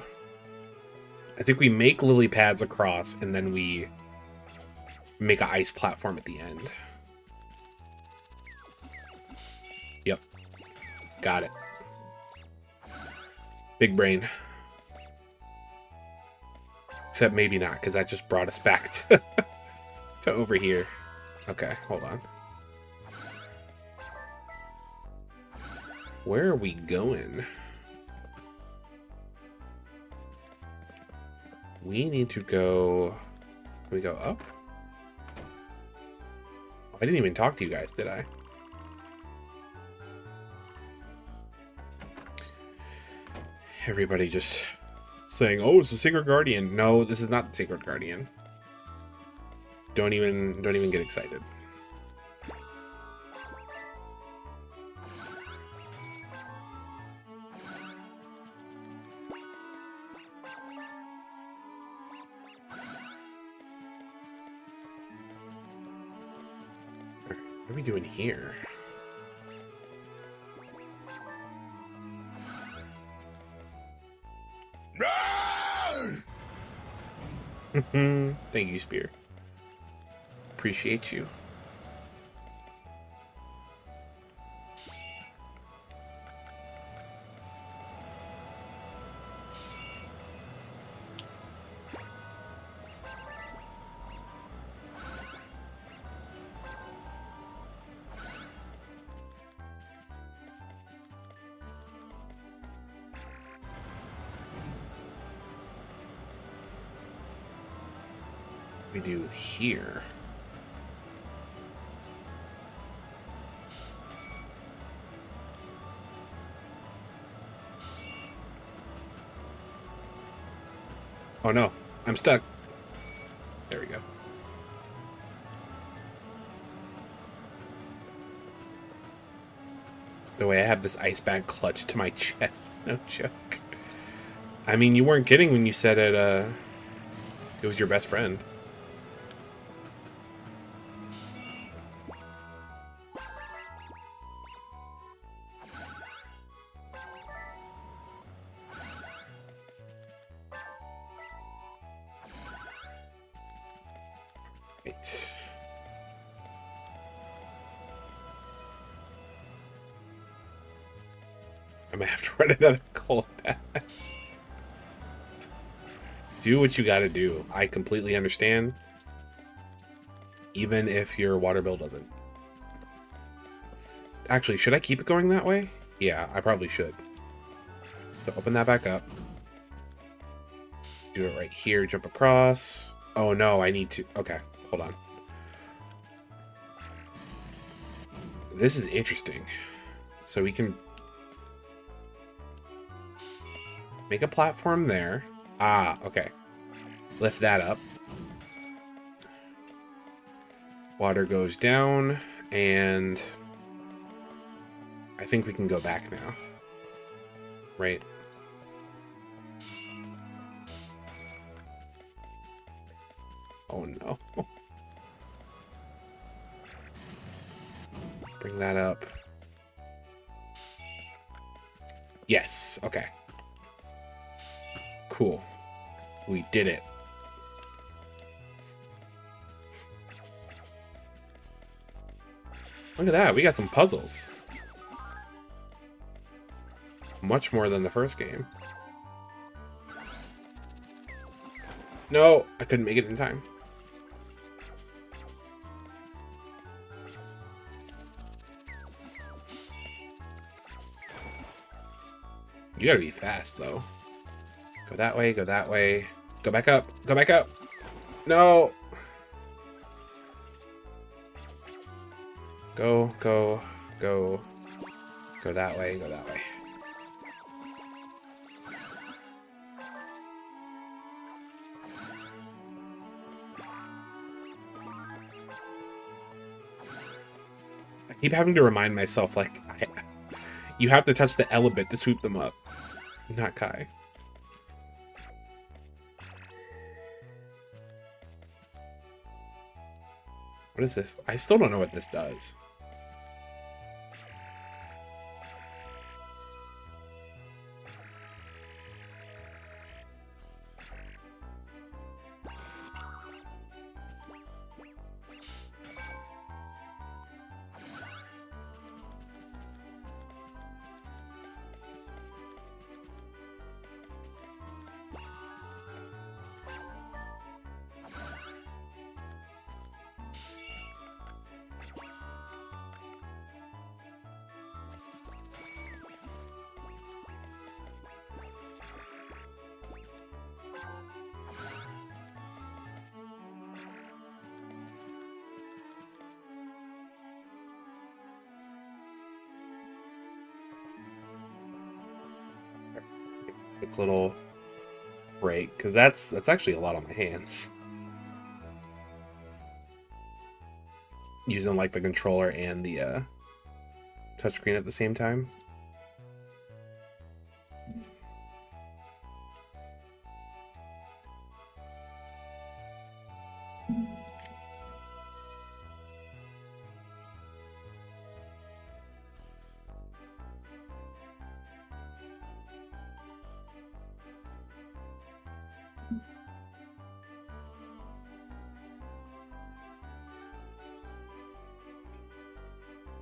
S2: I think we make lily pads across, and then we make an ice platform at the end. Yep. Got it. Big brain. Except maybe not, because that just brought us back to over here. Okay, hold on. Where are we going? We need to go... Can we go up? Oh, I didn't even talk to you guys, did I? Everybody just saying, oh, it's the Sacred Guardian. No, this is not the Sacred Guardian. Don't even get excited. What are we doing here? Thank you, Spear. Appreciate you. We do here. Oh no, I'm stuck. There we go. The way I have this ice bag clutched to my chest, no joke. I mean, you weren't kidding when you said it was your best friend. I might have to run another cold bath. Do what you gotta do. I completely understand. Even if your water bill doesn't. Actually, should I keep it going that way? Yeah, I probably should. So open that back up. Do it right here, jump across. Oh no, I need to... Okay, hold on. This is interesting. So we can... make a platform there. Ah, okay. Lift that up. Water goes down, and I think we can go back now. Right? Oh no. Bring that up. Yes, okay. Cool. We did it. Look at that. We got some puzzles. Much more than the first game. No, I couldn't make it in time. You gotta be fast, though. Go that way, go that way. Go back up, go back up. No. Go, go, go. Go that way, go that way. I keep having to remind myself, like, I You have to touch the Elebit to sweep them up. Not Kai. What is this? I still don't know what this does. Quick little break, because that's actually a lot on my hands. Using like the controller and the touchscreen at the same time.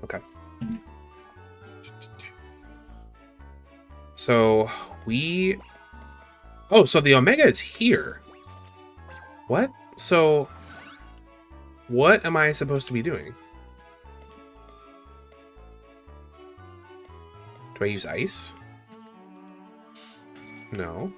S2: Okay. So we... Oh, so the Omega is here. What? So what am I supposed to be doing? Do I use ice? No.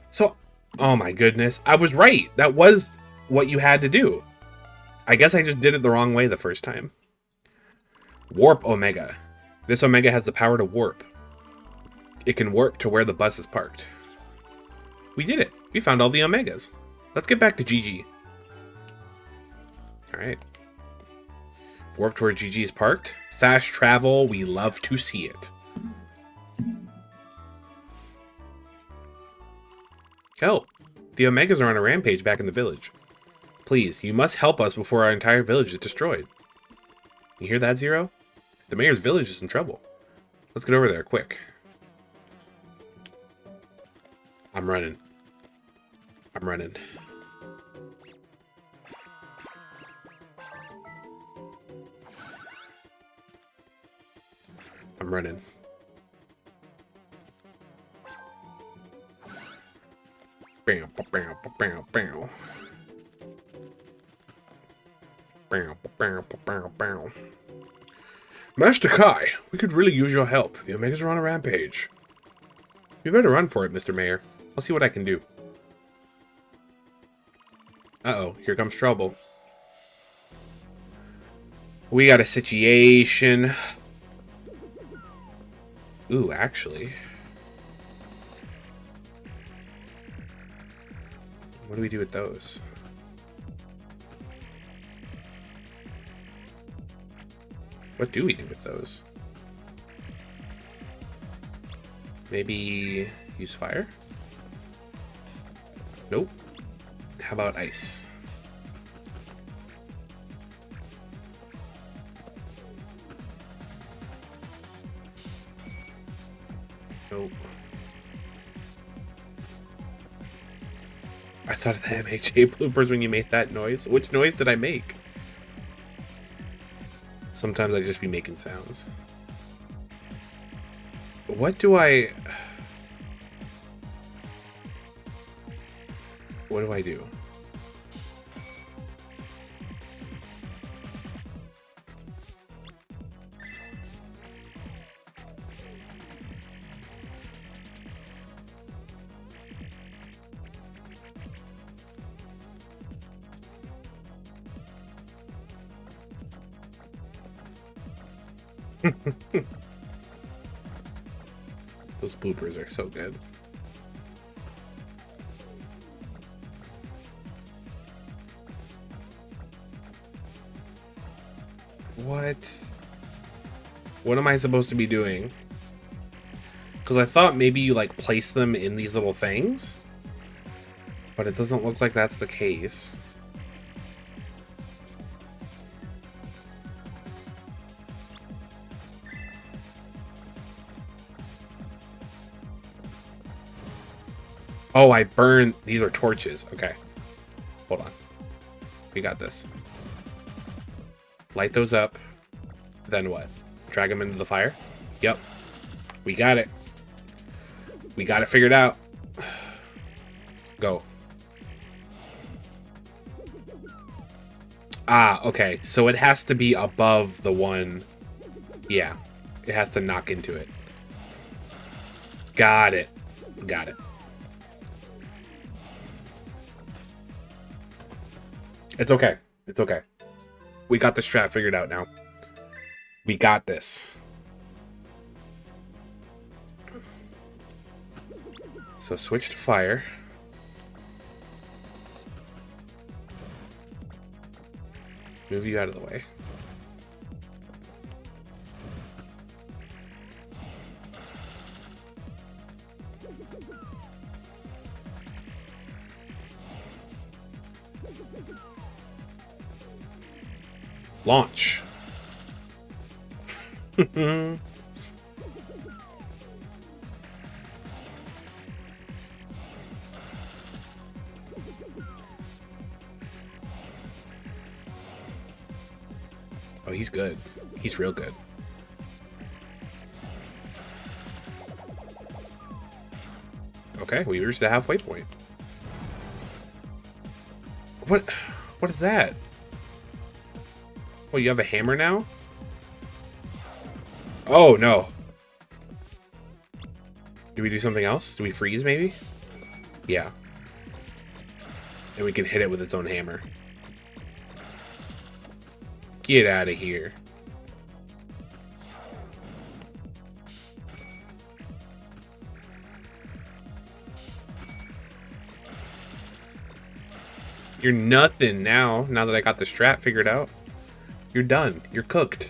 S2: So, oh my goodness, I was right. That was what you had to do. I guess I just did it the wrong way the first time. Warp Omega. This Omega has the power to warp. It can warp to where the bus is parked. We did it. We found all the Omegas. Let's get back to GG. Alright. Warp to where GG is parked. Fast travel. We love to see it. Help! The Omegas are on a rampage back in the village. Please, you must help us before our entire village is destroyed. You hear that, Zero? The mayor's village is in trouble. Let's get over there, quick. I'm running. I'm running. I'm running. Bam, bam, bam, bam. Bam, bam, bam, bam. Master Kai, we could really use your help. The Omegas are on a rampage. You better run for it, Mr. Mayor. I'll see what I can do. Uh-oh, here comes trouble. We got a situation. Ooh, actually. What do we do with those? What do we do with those? Maybe use fire? Nope. How about ice? Nope. I thought of the MHA bloopers when you made that noise. Which noise did I make? Sometimes I just be making sounds. What do I... What do I do? Those bloopers are so good. What? What am I supposed to be doing? Because I thought maybe you like place them in these little things, but it doesn't look like that's the case. Oh, I burned. These are torches. Okay. Hold on. We got this. Light those up. Then what? Drag them into the fire? Yep. We got it. We got it figured out. Go. Ah, okay. So it has to be above the one. Yeah. It has to knock into it. Got it. Got it. It's okay. It's okay. We got this strat figured out now. We got this. So switch to fire. Move you out of the way. Launch. Oh, he's good. He's real good. Okay, we reached the halfway point. What is that? Oh, you have a hammer now? Oh, no. Do we do something else? Do we freeze, maybe? Yeah. And we can hit it with its own hammer. Get out of here. You're nothing now that I got the strat figured out. You're done. You're cooked.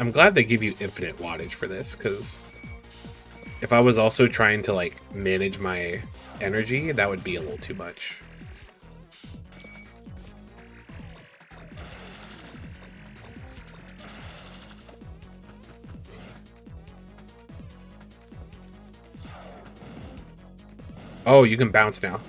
S2: I'm glad they give you infinite wattage for this, because if I was also trying to like manage my energy, that would be a little too much. Oh, you can bounce now.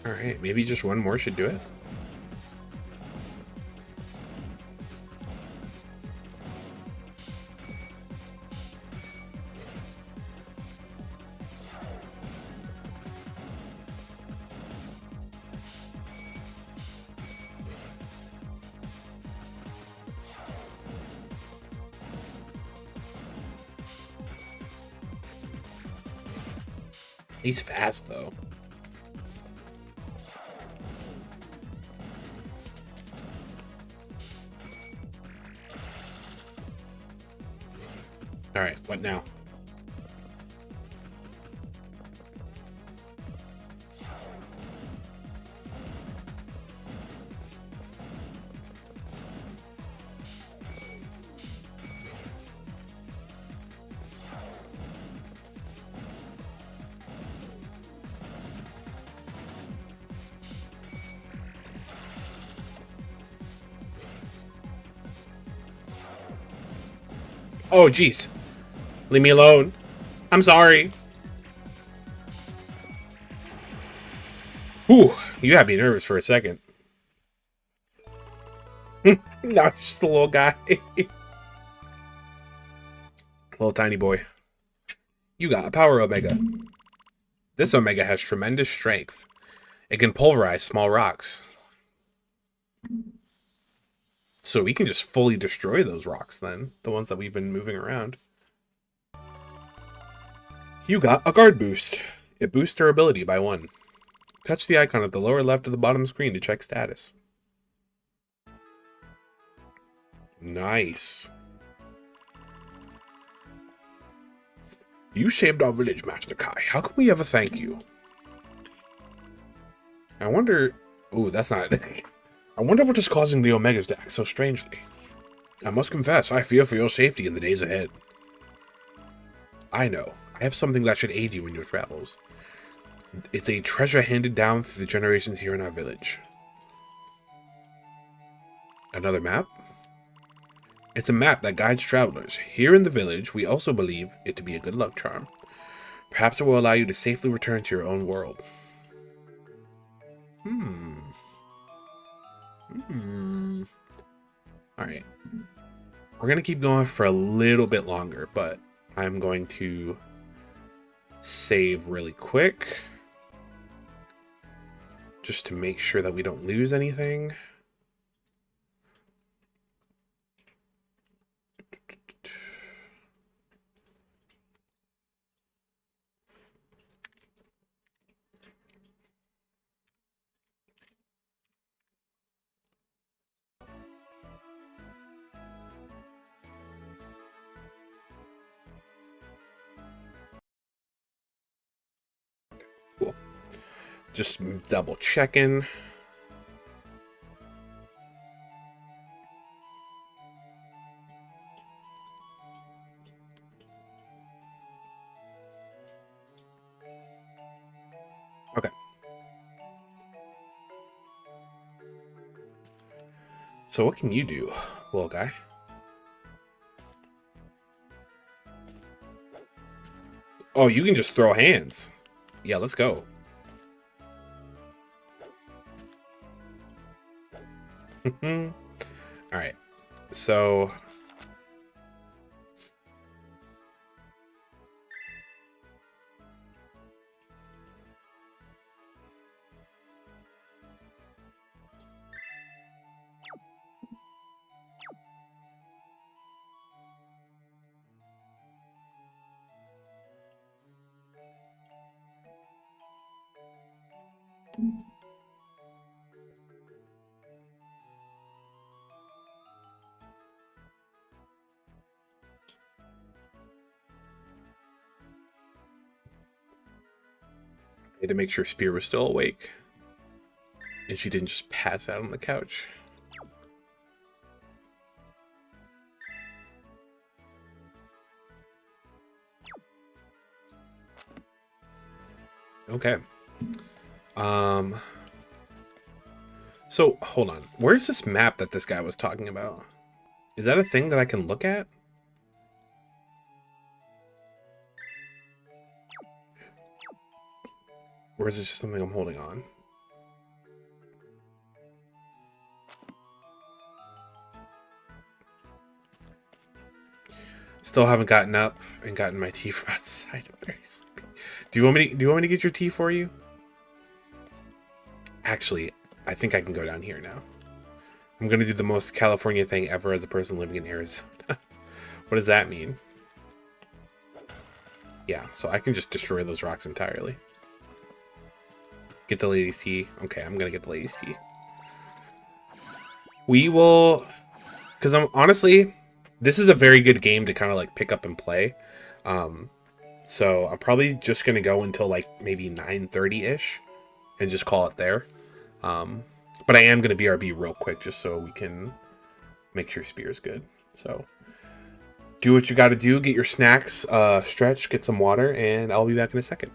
S2: Alright, maybe just one more should do it. He's fast, though. Alright, what now? Oh, jeez. Leave me alone. I'm sorry. Whew, you had me nervous for a second. No, it's just a little guy. Little tiny boy. You got a power Omega. This Omega has tremendous strength. It can pulverize small rocks. So we can just fully destroy those rocks then. The ones that we've been moving around. You got a guard boost. It boosts durability by 1. Touch the icon at the lower left of the bottom screen to check status. Nice. You saved our village, Master Kai. How can we ever thank you? I wonder... Ooh, that's not... I wonder what is causing the Omegas to act so strangely. I must confess, I fear for your safety in the days ahead. I know. I have something that should aid you in your travels. It's a treasure handed down through the generations here in our village. Another map? It's a map that guides travelers. Here in the village, we also believe it to be a good luck charm. Perhaps it will allow you to safely return to your own world. Alright. We're going to keep going for a little bit longer, but I'm going to save really quick. Just to make sure that we don't lose anything. Cool. Just double checking. Okay. So what can you do, little guy? Oh, you can just throw hands. Yeah, let's go. Alright. So... I had to make sure Spear was still awake. And she didn't just pass out on the couch. Okay. So, hold on. Where's this map that this guy was talking about? Is that a thing that I can look at? Or is it just something I'm holding on? Still haven't gotten up and gotten my tea from outside. I'm very sleepy. Do you want me to get your tea for you? Actually, I think I can go down here now. I'm gonna do the most California thing ever as a person living in Arizona. What does that mean? Yeah, so I can just destroy those rocks entirely. Get the lady's tea. Okay, I'm gonna get the lady's tea. We will... Because honestly, this is a very good game to kind of like pick up and play. So I'm probably just gonna go until like maybe 9:30-ish and just call it there. But I am gonna BRB real quick just so we can make sure Spear's good. So do what you gotta do, get your snacks, stretch, get some water, and I'll be back in a second.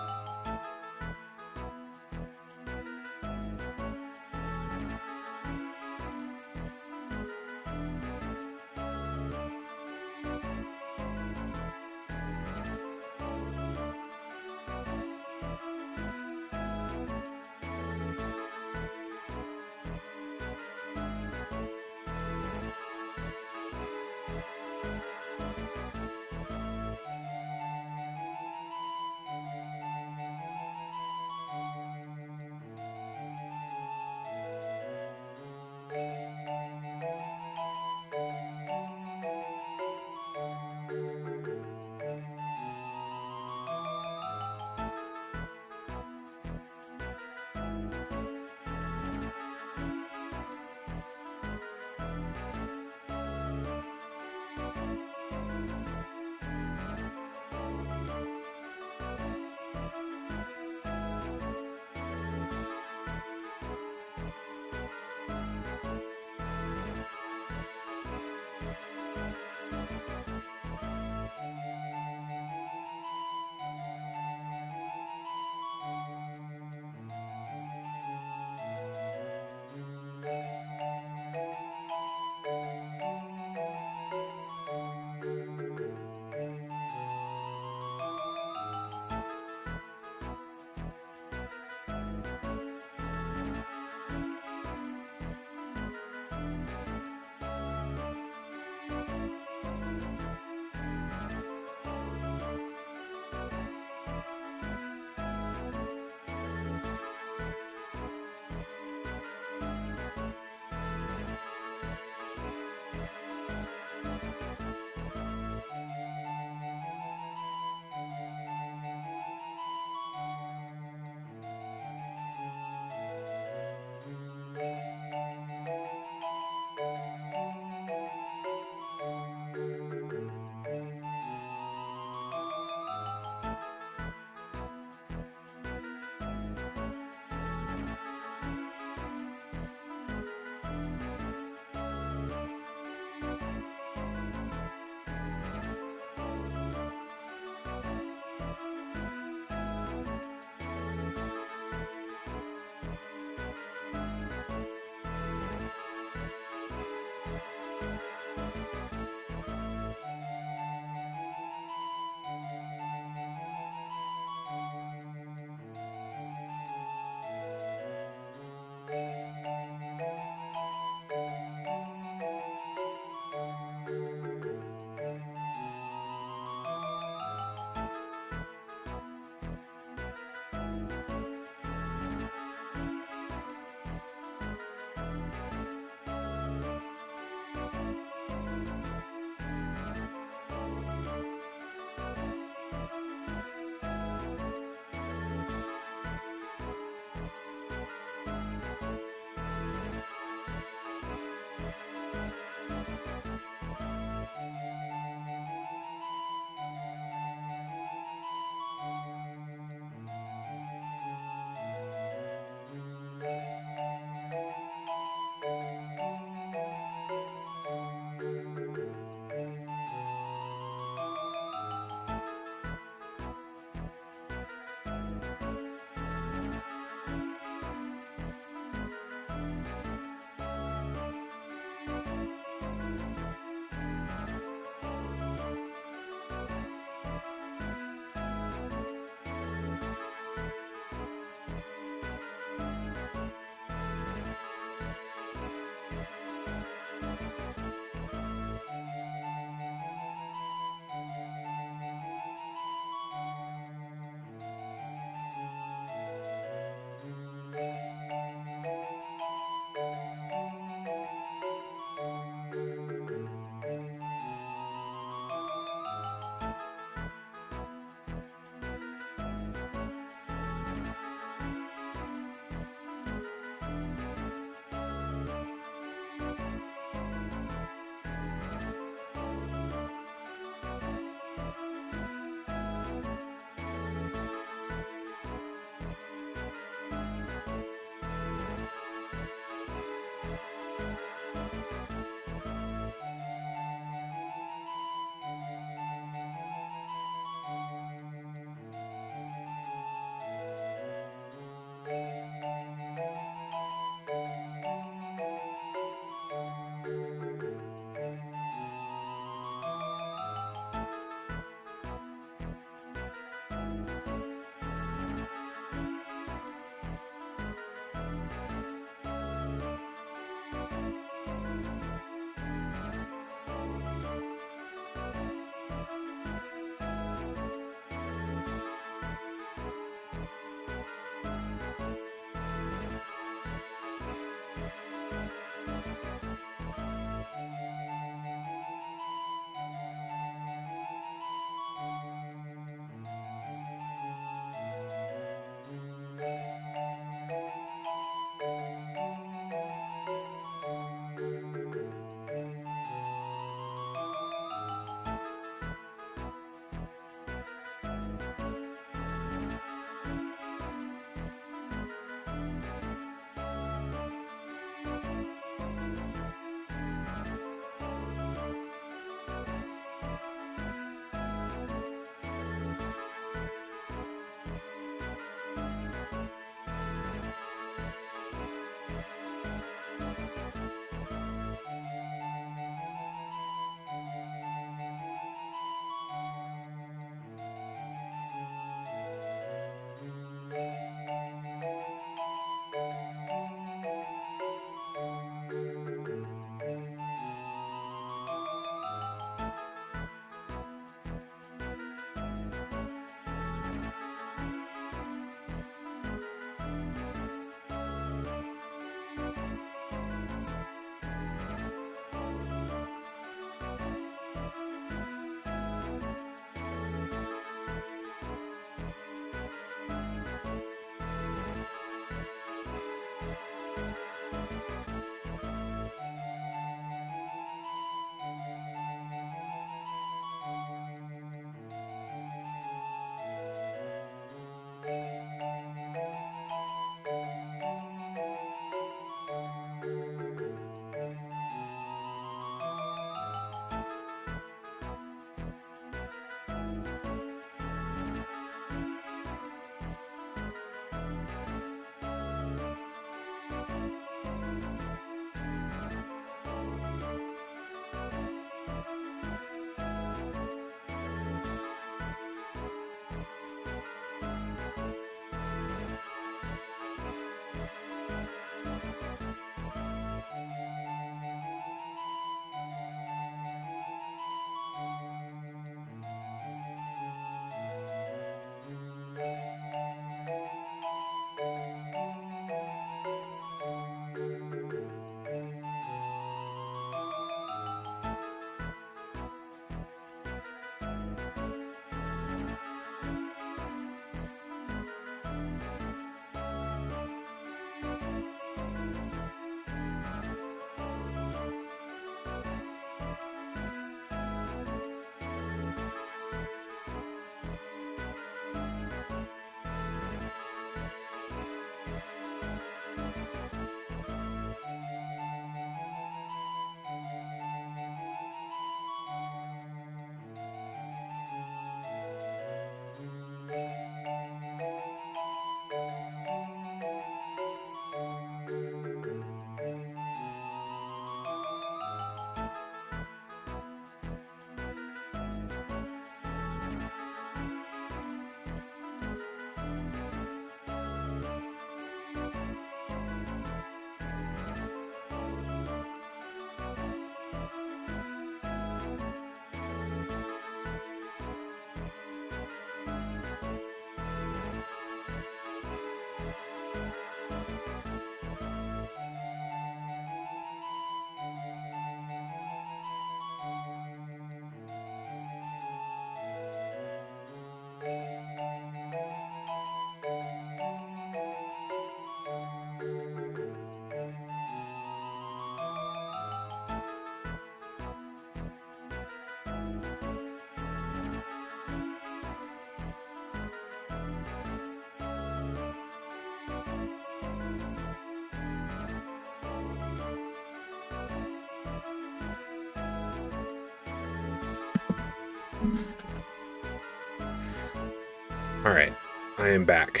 S2: Alright, I am back.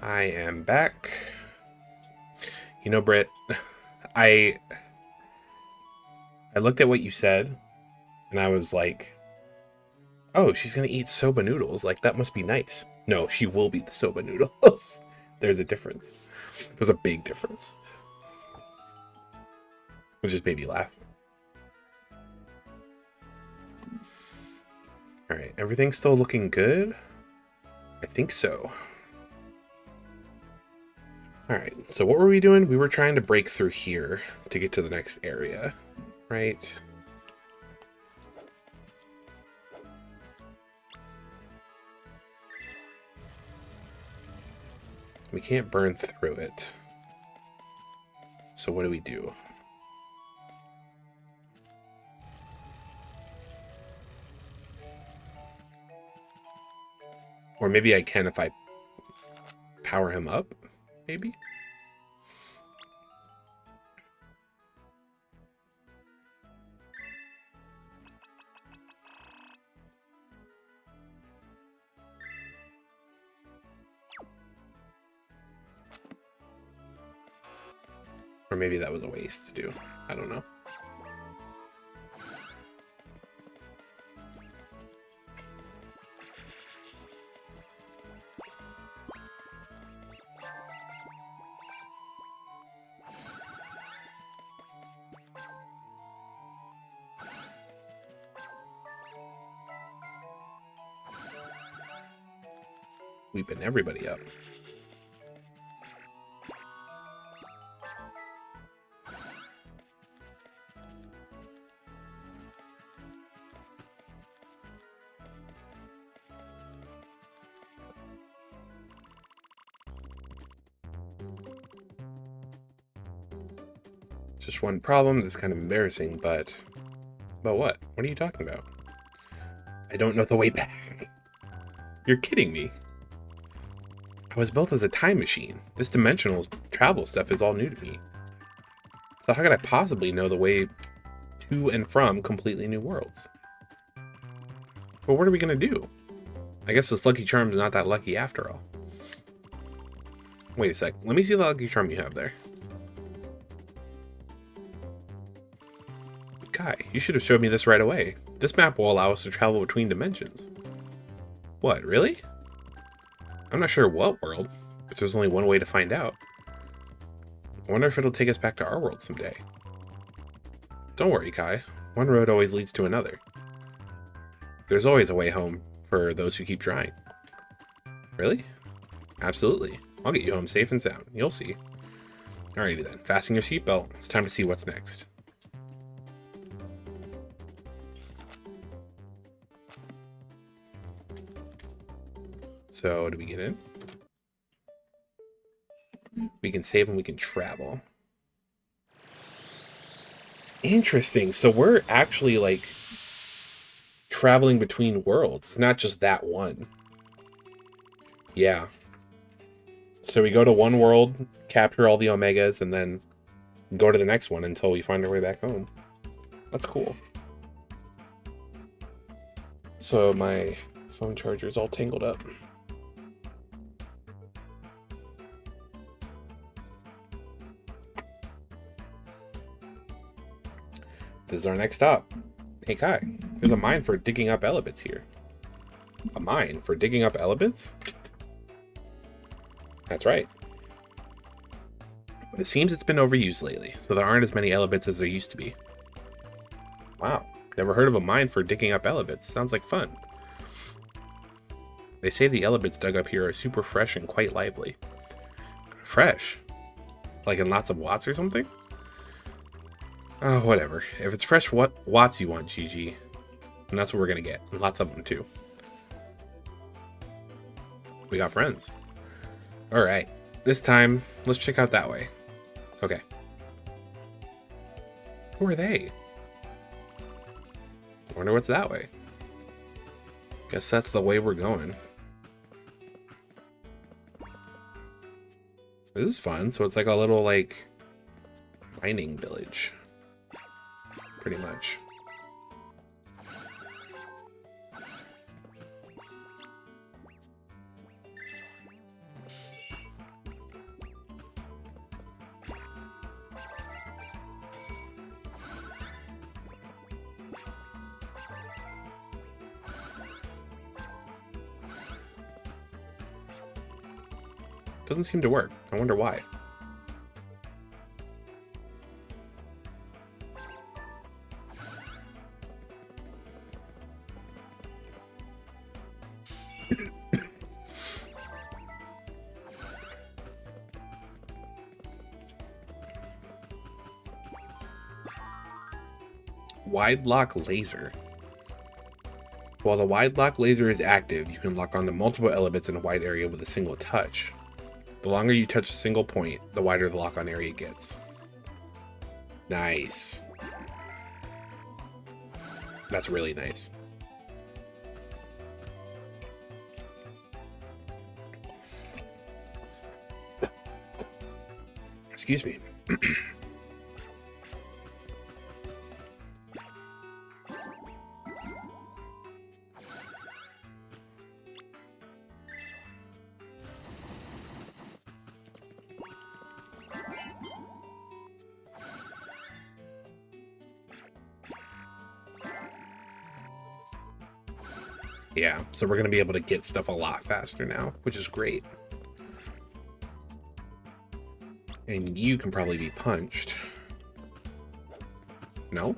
S2: I am back. You know, Britt, I looked at what you said, and I was like, oh, she's gonna eat soba noodles. Like, that must be nice. No, she will be the soba noodles. There's a difference. There's a big difference. Which just made me laugh. Alright, everything's still looking good? I think so. Alright, so what were we doing? We were trying to break through here to get to the next area, right? We can't burn through it. So what do we do? Or maybe I can if I power him up, maybe? Or maybe that was a waste to do. I don't know. Sweeping everybody up. Just one problem that's kind of embarrassing, but... About what? What are you talking about? I don't know the way back. You're kidding me. I was built as a time machine. This dimensional travel stuff is all new to me. So how could I possibly know the way to and from completely new worlds? Well, what are we gonna do? I guess this Lucky Charm's not that lucky after all. Wait a sec. Let me see the Lucky Charm you have there. Kai, you should have showed me this right away. This map will allow us to travel between dimensions. What, really? I'm not sure what world, but there's only one way to find out. I wonder if it'll take us back to our world someday. Don't worry, Kai. One road always leads to another. There's always a way home for those who keep trying. Really? Absolutely. I'll get you home safe and sound. You'll see. Alrighty then. Fasten your seatbelt. It's time to see what's next. So, do we get in? We can save and we can travel. Interesting. So we're actually, like, traveling between worlds. It's not just that one. Yeah. So we go to one world, capture all the Omegas, and then go to the next one until we find our way back home. That's cool. So my phone charger is all tangled up. This is our next stop. Hey Kai, there's a mine for digging up Elebits here. A mine for digging up Elebits? That's right. But it seems it's been overused lately, so there aren't as many Elebits as there used to be. Wow, never heard of a mine for digging up Elebits. Sounds like fun. They say the Elebits dug up here are super fresh and quite lively. Fresh? Like in lots of watts or something? Oh, whatever. If it's fresh watts you want, GG. And that's what we're gonna get. And lots of them, too. We got friends. Alright. This time, let's check out that way. Okay. Who are they? I wonder what's that way. Guess that's the way we're going. This is fun. So it's like a little, like, mining village. Pretty much. Doesn't seem to work. I wonder why. Wide lock laser. While the wide lock laser is active, you can lock onto multiple Elebits in a wide area with a single touch. The longer you touch a single point, the wider the lock on area gets. Nice. That's really nice. Excuse me. Yeah, so we're going to be able to get stuff a lot faster now, which is great. And you can probably be punched. No?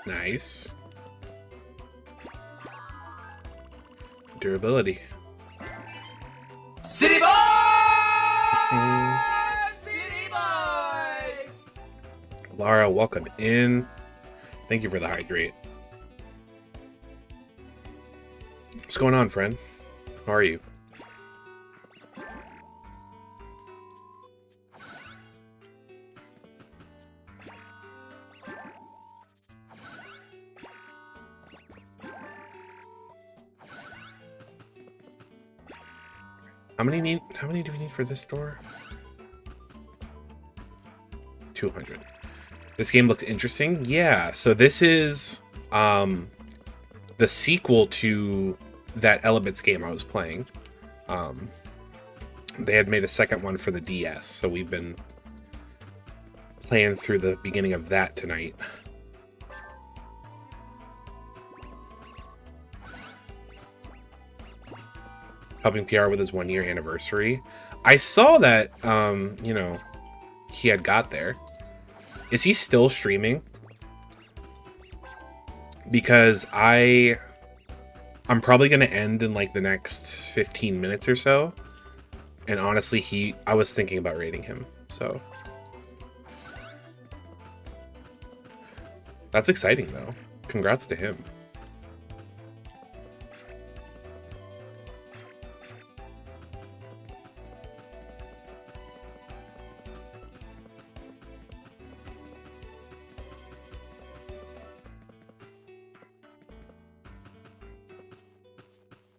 S2: Nice. Durability.
S4: City Boys! City Boys!
S2: Lara, welcome in. Thank you for the hydrate. What's going on, friend? How are you? How many do we need for this door? 200. This game looks interesting. Yeah, so this is the sequel to that Elebits game I was playing. They had made a second one for the DS, so we've been playing through the beginning of that tonight. Helping PR with his 1-year anniversary. I saw that, you know, he had got there. Is he still streaming? Because I'm probably going to end in like the next 15 minutes or so. And honestly, I was thinking about rating him. So that's exciting though. Congrats to him.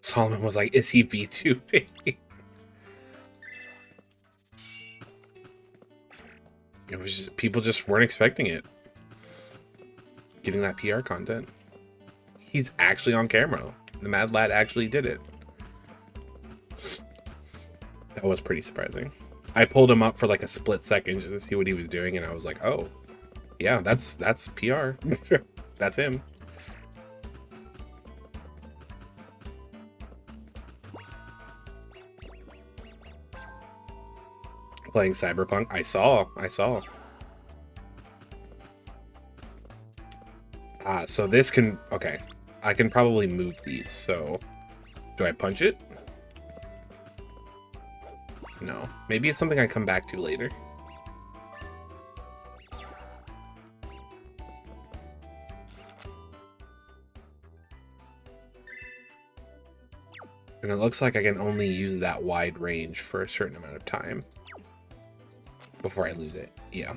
S2: Solomon was like, is he V2? It was just, people just weren't expecting it. Getting that PR content. He's actually on camera. The Mad Lad actually did it. That was pretty surprising. I pulled him up for like a split second just to see what he was doing, and I was like, oh, yeah, that's PR. That's him. Playing Cyberpunk. I saw. So this can, okay. I can probably move these, so do I punch it? No. Maybe it's something I come back to later. And it looks like I can only use that wide range for a certain amount of time before I lose it. Yeah.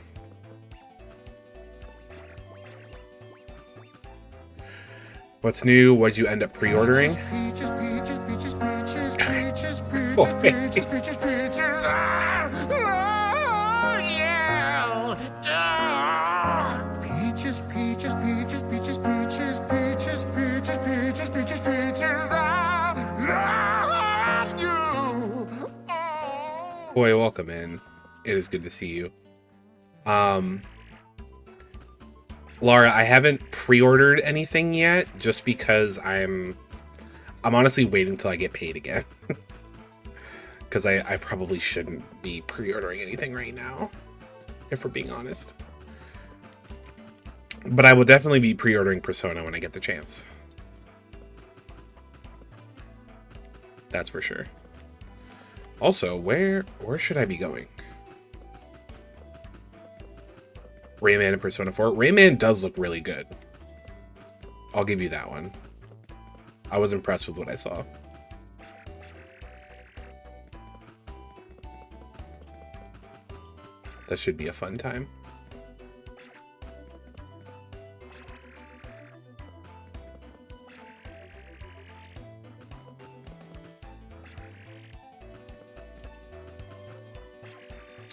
S2: What's new? What'd you end up pre-ordering? boy.
S5: peaches, peaches, peaches. Ah, yeah. Peaches, peaches, peaches, peaches, peaches, peaches, peaches, peaches, peaches, peaches. I love you. Oh.
S2: Boy, welcome in. It is good to see you. Laura, I haven't pre-ordered anything yet, just because I'm honestly waiting until I get paid again. Because I probably shouldn't be pre-ordering anything right now, if we're being honest. But I will definitely be pre-ordering Persona when I get the chance. That's for sure. Also, where should I be going? Rayman and Persona 4. Rayman does look really good. I'll give you that one. I was impressed with what I saw. That should be a fun time.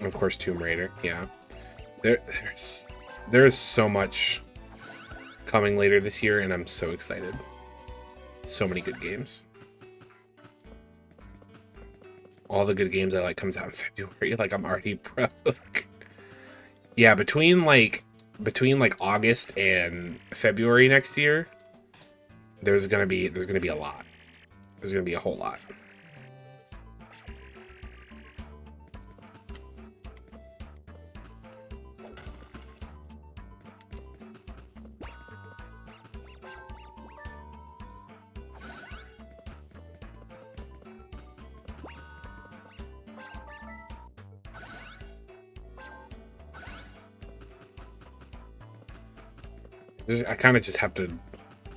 S2: Of course, Tomb Raider. Yeah. There's so much coming later this year, and I'm so excited. So many good games. All the good games I like comes out in February. Like, I'm already broke. Yeah, between August and February next year, there's gonna be a lot. There's gonna be a whole lot. I kind of just have to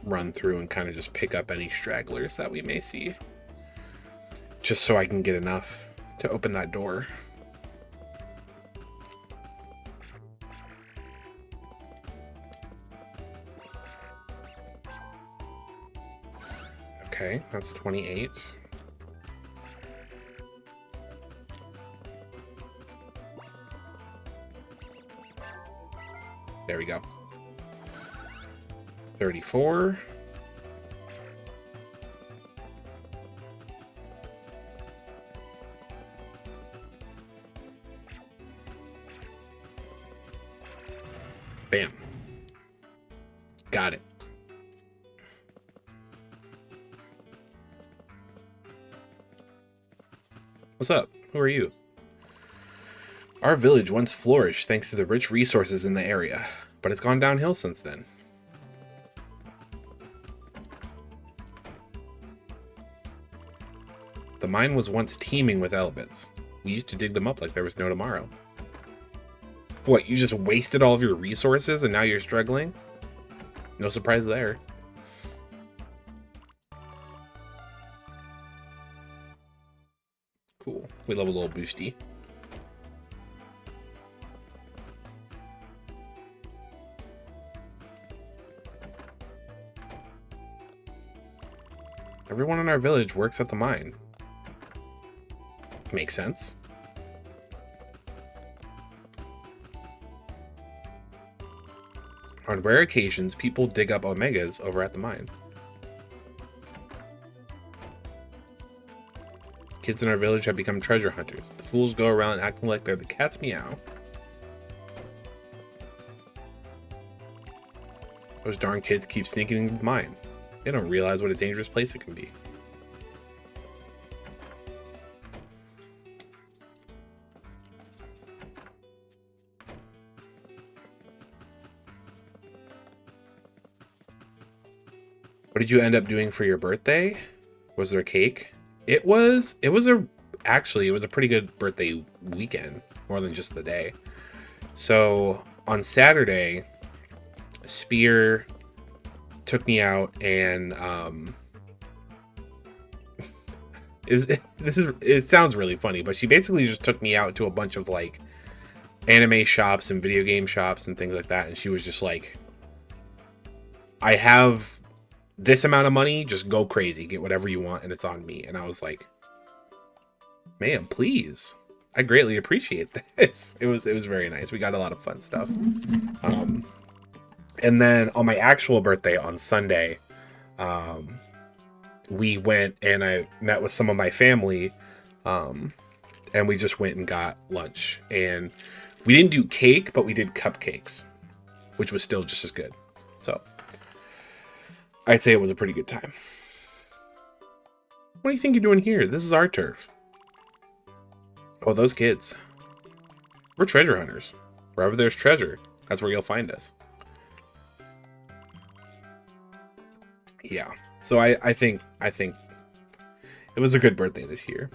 S2: run through and kind of just pick up any stragglers that we may see. Just so I can get enough to open that door. Okay, that's 28. There we go. 34. Bam. Got it. What's up? Who are you? Our village once flourished thanks to the rich resources in the area, but it's gone downhill since then. The mine was once teeming with Elebits. We used to dig them up like there was no tomorrow. What, you just wasted all of your resources and now you're struggling? No surprise there. Cool. We love a little boosty. Everyone in our village works at the mine. Makes sense. On rare occasions, people dig up omegas over at the mine. Kids in our village have become treasure hunters. The fools go around acting like they're the cat's meow. Those darn kids keep sneaking into the mine. They don't realize what a dangerous place it can be. What did you end up doing for your birthday? Was there cake? It was a pretty good birthday weekend, more than just the day. So on Saturday, Spear took me out and it sounds really funny, but she basically just took me out to a bunch of like anime shops and video game shops and things like that, and she was just like, I have this amount of money, just go crazy, get whatever you want, and it's on me. And I was like, Ma'am, please. I greatly appreciate this. It was very nice. We got a lot of fun stuff. And then on my actual birthday on Sunday, we went and I met with some of my family, and we just went and got lunch. And we didn't do cake, but we did cupcakes, which was still just as good. So I'd say it was a pretty good time. What do you think you're doing here? This is our turf. Oh, those kids. We're treasure hunters. Wherever there's treasure, that's where you'll find us. Yeah. So I think it was a good birthday this year.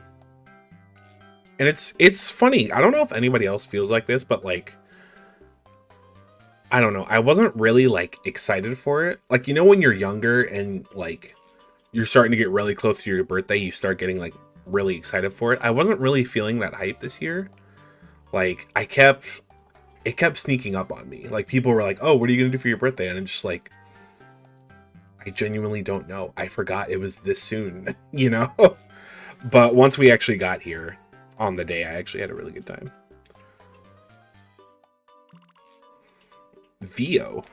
S2: And it's funny. I don't know if anybody else feels like this, but like, I don't know. I wasn't really like excited for it. Like, you know, when you're younger and like you're starting to get really close to your birthday, you start getting like really excited for it. I wasn't really feeling that hype this year. Like, it kept sneaking up on me. Like, people were like, oh, what are you gonna do for your birthday? And I'm just like, I genuinely don't know. I forgot it was this soon, you know? But once we actually got here on the day, I actually had a really good time. Vio.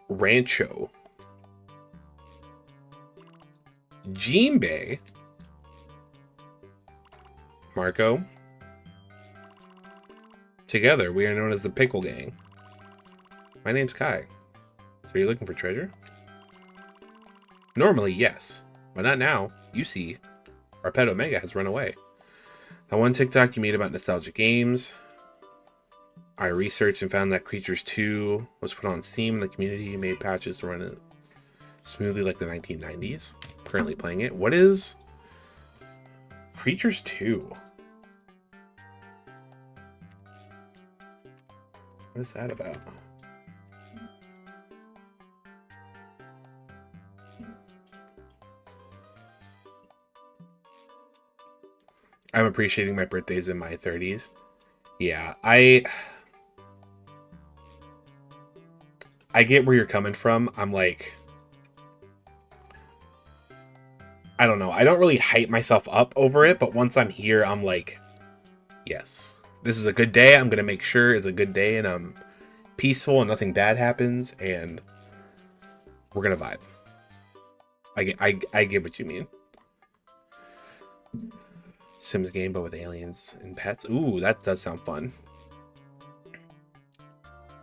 S2: Rancho. Jinbei. Marco. Together, we are known as the Pickle Gang. My name's Kai. So are you looking for treasure? Normally, yes. But not now. You see, our pet Omega has run away. That one TikTok you made about nostalgic games. I researched and found that Creatures 2 was put on Steam and the community made patches to run it smoothly like the 1990s. Currently playing it. What is Creatures 2? What is that about? I'm appreciating my birthdays in my 30s. Yeah, I get where you're coming from. I'm like, I don't know. I don't really hype myself up over it, but once I'm here, I'm like, yes, this is a good day. I'm going to make sure it's a good day and I'm peaceful and nothing bad happens and we're going to vibe. I get what you mean. Sims game, but with aliens and pets. Ooh, that does sound fun.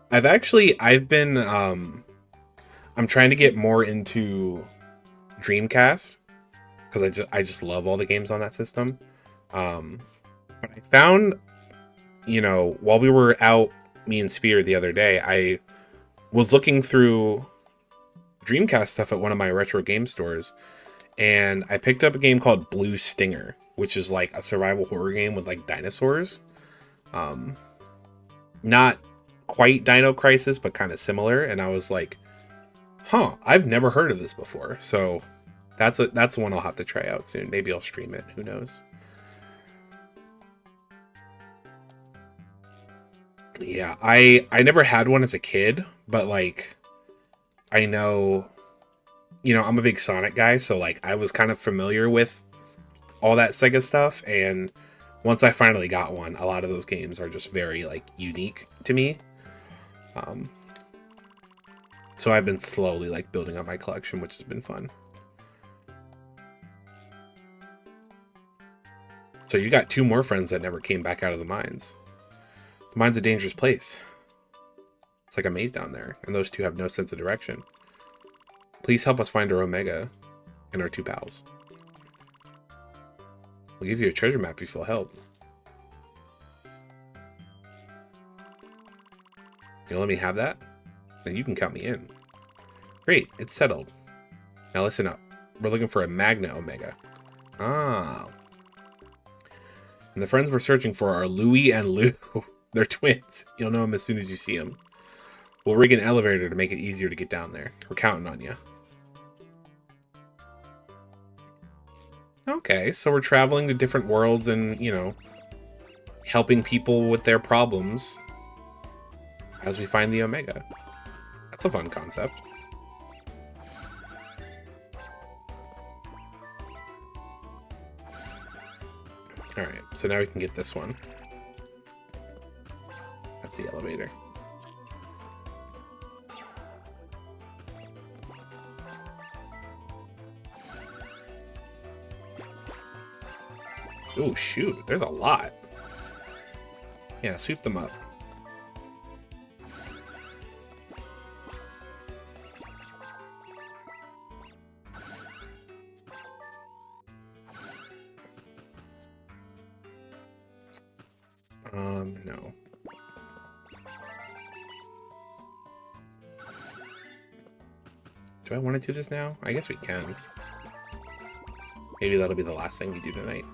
S2: I've been, I'm trying to get more into Dreamcast because I just love all the games on that system. But I found, you know, while we were out, me and Spear the other day, I was looking through Dreamcast stuff at one of my retro game stores, and I picked up a game called Blue Stinger, which is like a survival horror game with like dinosaurs. Not quite Dino Crisis, but kind of similar. And I was like, huh, I've never heard of this before. So that's one I'll have to try out soon. Maybe I'll stream it. Who knows? Yeah, I never had one as a kid, but like, I know, you know, I'm a big Sonic guy, so like I was kind of familiar with all that Sega stuff, and once I finally got one, a lot of those games are just very like unique to me. So I've been slowly like building up my collection, which has been fun. So you got 2 more friends that never came back out of the mines. The mine's a dangerous place. It's like a maze down there, and those 2 have no sense of direction. Please help us find our Omega and our 2 pals. We'll give you a treasure map if you'll help. You'll let me have that? Then you can count me in. Great, it's settled. Now listen up. We're looking for a Magna Omega. Ah. And the friends we're searching for are Louie and Lou. They're twins. You'll know them as soon as you see them. We'll rig an elevator to make it easier to get down there. We're counting on you. Okay, so we're traveling to different worlds and, you know, helping people with their problems as we find the Omega. That's a fun concept. Alright, so now we can get this one. That's the elevator. Oh, shoot. There's a lot. Yeah, sweep them up. No. Do I want to do this now? I guess we can. Maybe that'll be the last thing we do tonight.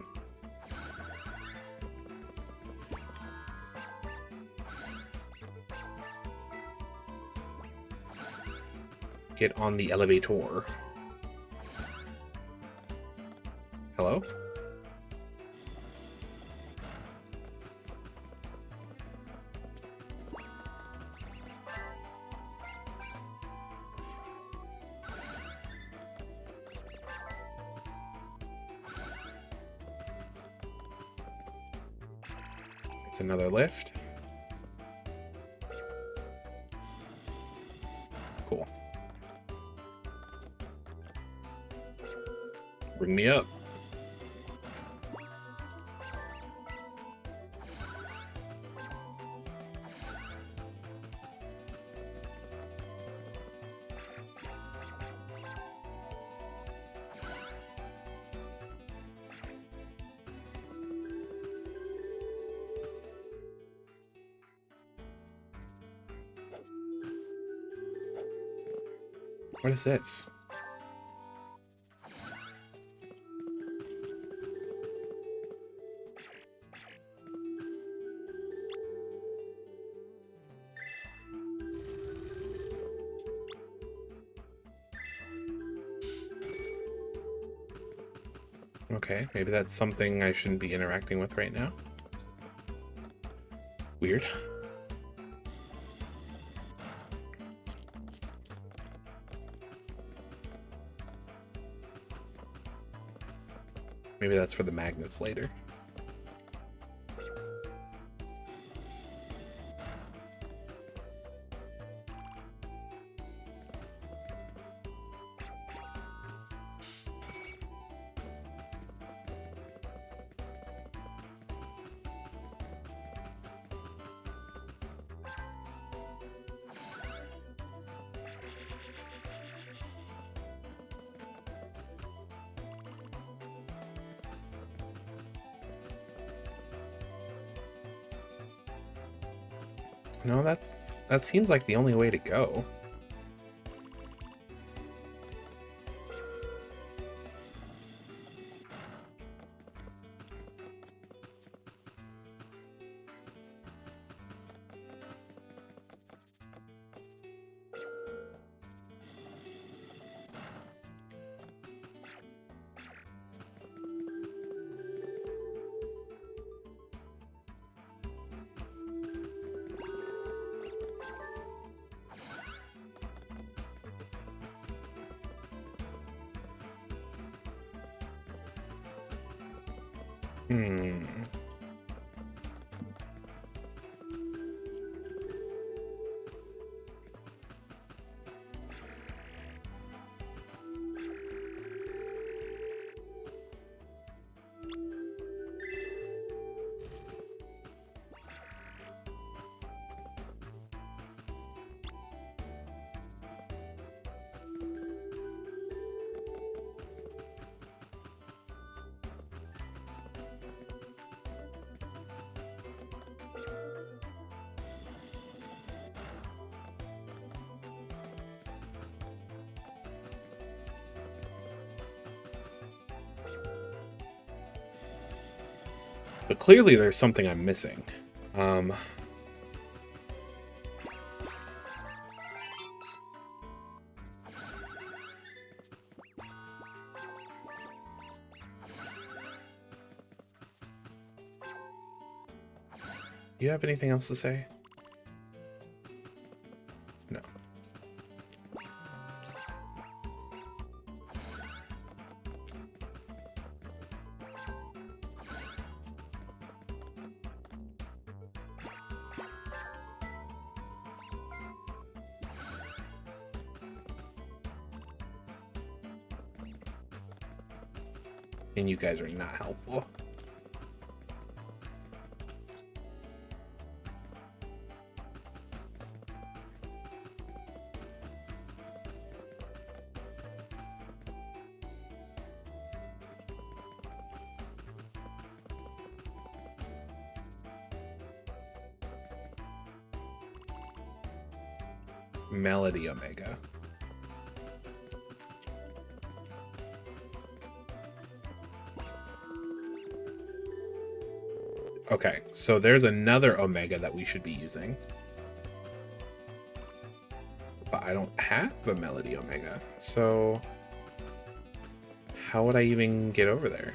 S2: Get on the elevator. Hello? It's another lift. Cool. Bring me up. What is this? Okay, maybe that's something I shouldn't be interacting with right now. Weird. Maybe that's for the magnets later. No, that seems like the only way to go. But clearly there's something I'm missing. Do you have anything else to say? No. And you guys are not helpful. Melody Omega. Okay, so there's another Omega that we should be using. But I don't have a Melody Omega, so how would I even get over there?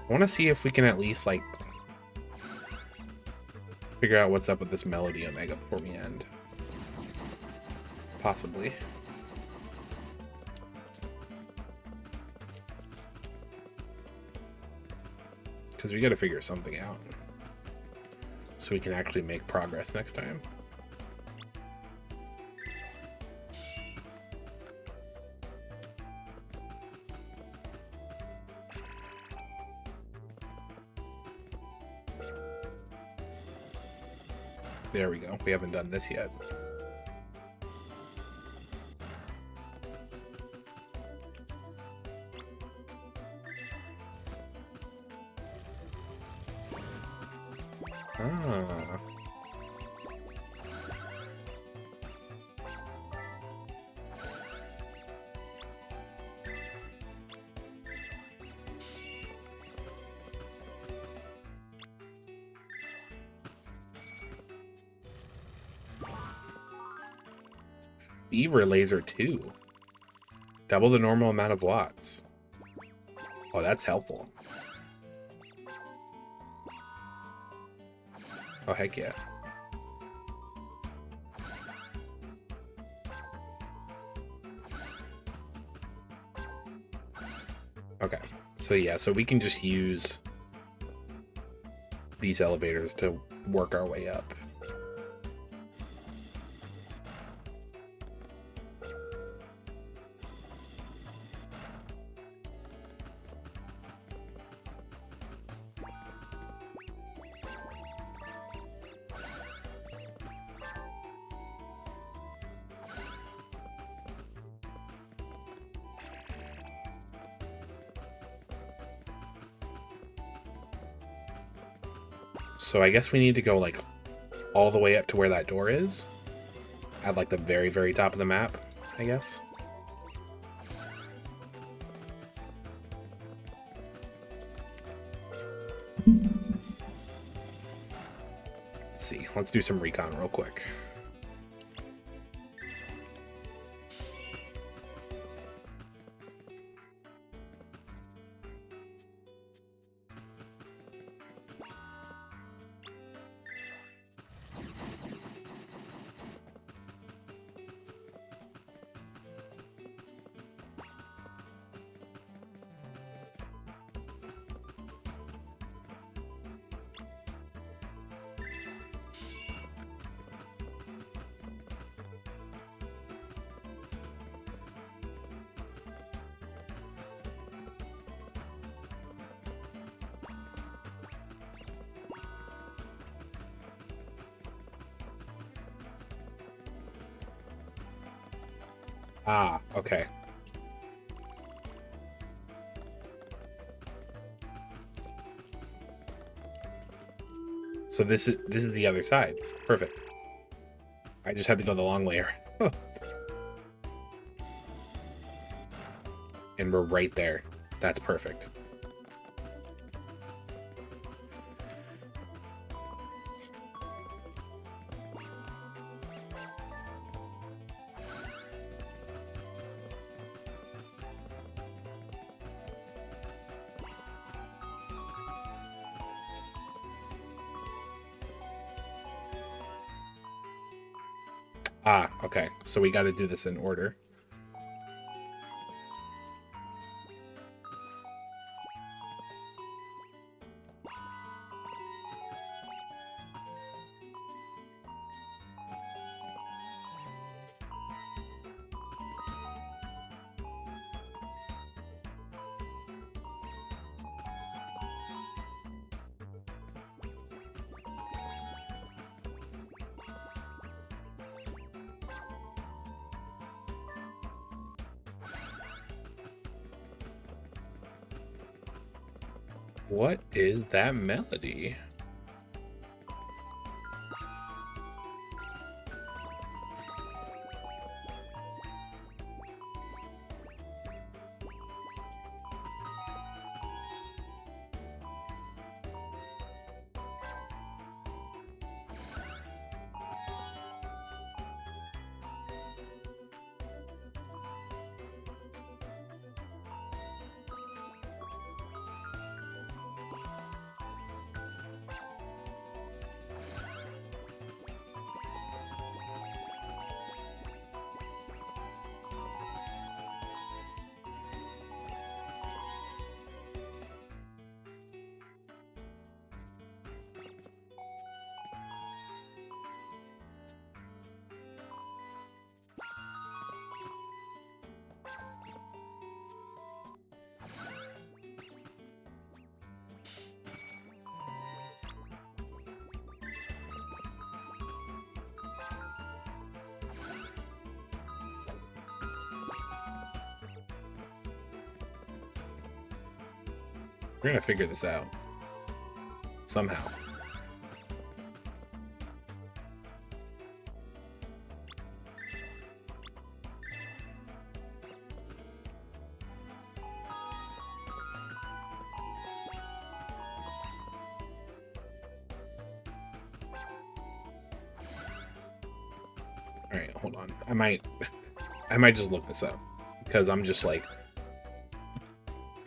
S2: I want to see if we can at least, like, figure out what's up with this Melody Omega before we end. Possibly. Because we got to figure something out. So we can actually make progress next time. There we go. We haven't done this yet. Ah. Beaver laser 2. Double the normal amount of watts. Oh, that's helpful. Oh, heck yeah. Okay, so yeah, so we can just use these elevators to work our way up. So I guess we need to go, like, all the way up to where that door is. At, like, the very, very top of the map, I guess. Let's see. Let's do some recon real quick. Ah, okay. So this is the other side. Perfect. I just had to go the long way around. And we're right there. That's perfect. Ah, okay. So we got to do this in order. What is that melody? We're gonna figure this out. Somehow. Alright, hold on. I might just look this up. Because I'm just like,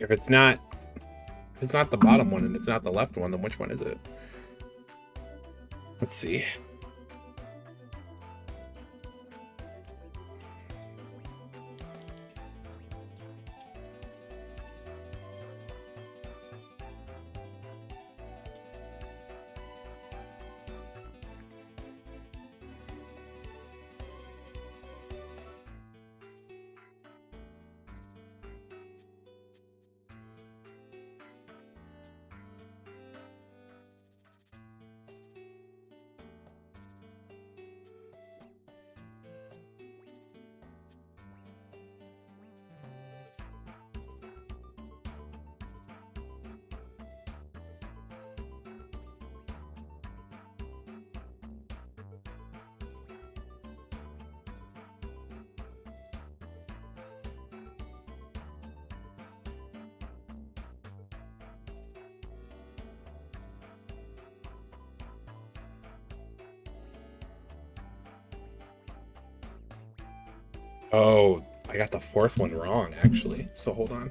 S2: if it's not the bottom one and it's not the left one, then which one is it? Let's see. Oh, I got the fourth one wrong, actually. So hold on.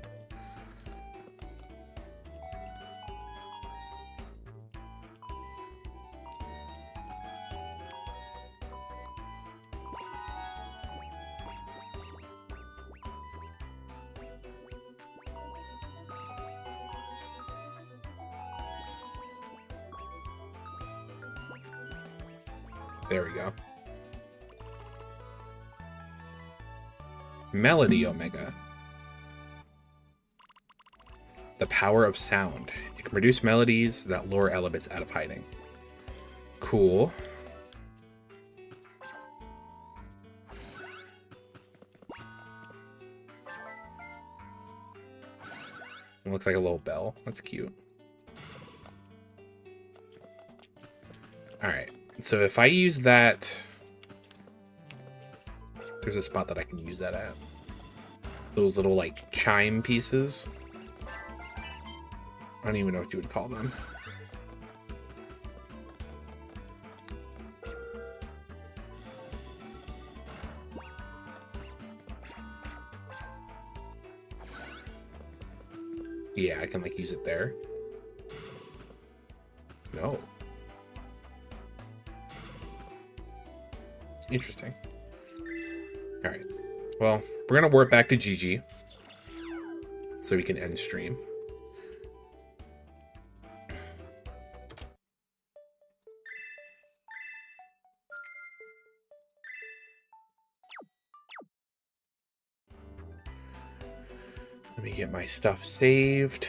S2: There we go. Melody Omega. The power of sound. It can produce melodies that lure Elebits out of hiding. Cool. It looks like a little bell. That's cute. Alright. So if I use that... There's a spot that I can use that at. Those little, like, chime pieces. I don't even know what you would call them. Yeah, I can, like, use it there. No. Interesting. Alright. Well, we're going to warp back to GG. So we can end stream. Let me get my stuff saved.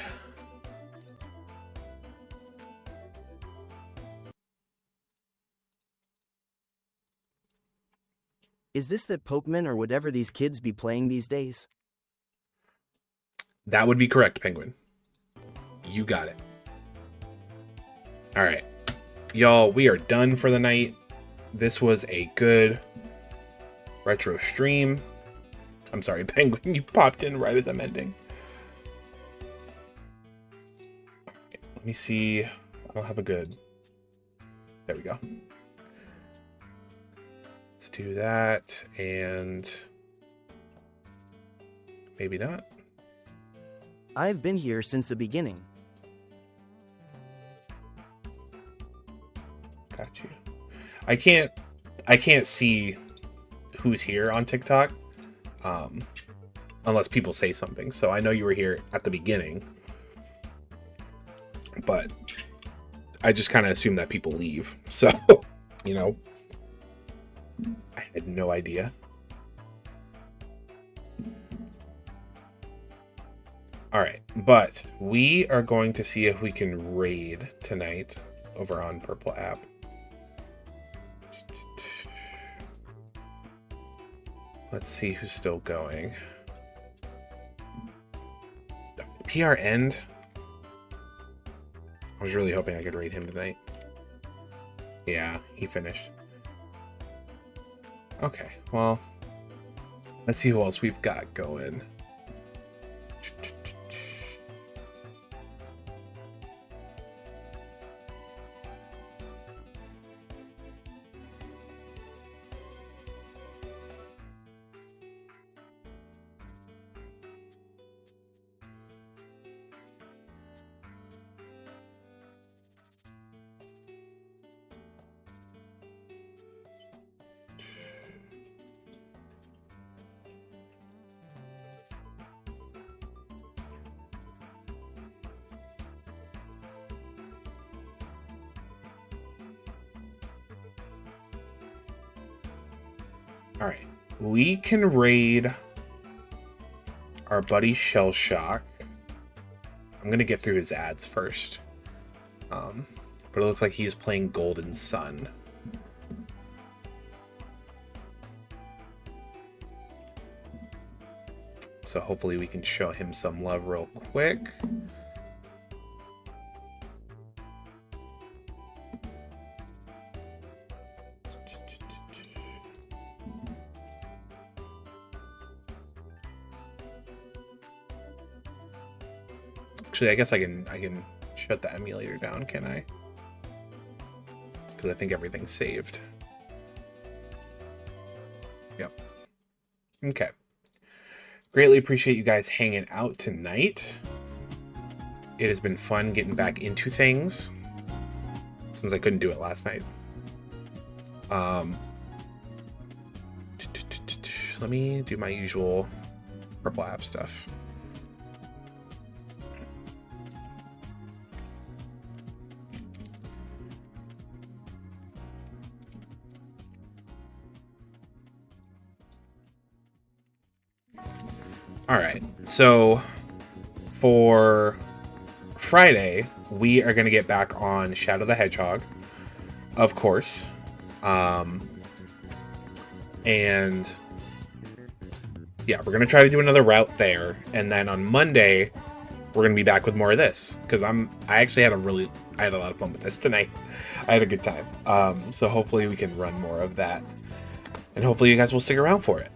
S1: Is this the Pokemon or whatever these kids be playing these days?
S2: That would be correct, Penguin. You got it. Alright. Y'all, we are done for the night. This was a good retro stream. I'm sorry, Penguin, you popped in right as I'm ending. Alright, let me see. I don't have a good... There we go. Let's do that, and... maybe not.
S1: I've been here since the beginning.
S2: Got you. I can't see who's here on TikTok. Unless people say something. So I know you were here at the beginning. But I just kind of assume that people leave. So, you know. I had no idea. Alright, but we are going to see if we can raid tonight over on Purple app. Let's see who's still going. PR End. I was really hoping I could raid him tonight. Yeah, he finished. Okay, well, let's see who else we've got going. Alright, we can raid our buddy Shell Shock. I'm gonna get through his ads first. But it looks like he's playing Golden Sun. So hopefully we can show him some love real quick. Actually, I guess I can shut the emulator down, can I? Because I think everything's saved. Yep. Okay. Greatly appreciate you guys hanging out tonight. It has been fun getting back into things since I couldn't do it last night. Let me do my usual Purple app stuff. Alright, so for Friday, we are going to get back on Shadow the Hedgehog, of course. And yeah, we're going to try to do another route there. And then on Monday, we're going to be back with more of this. Because I actually had a lot of fun with this tonight. I had a good time. So hopefully we can run more of that. And hopefully you guys will stick around for it.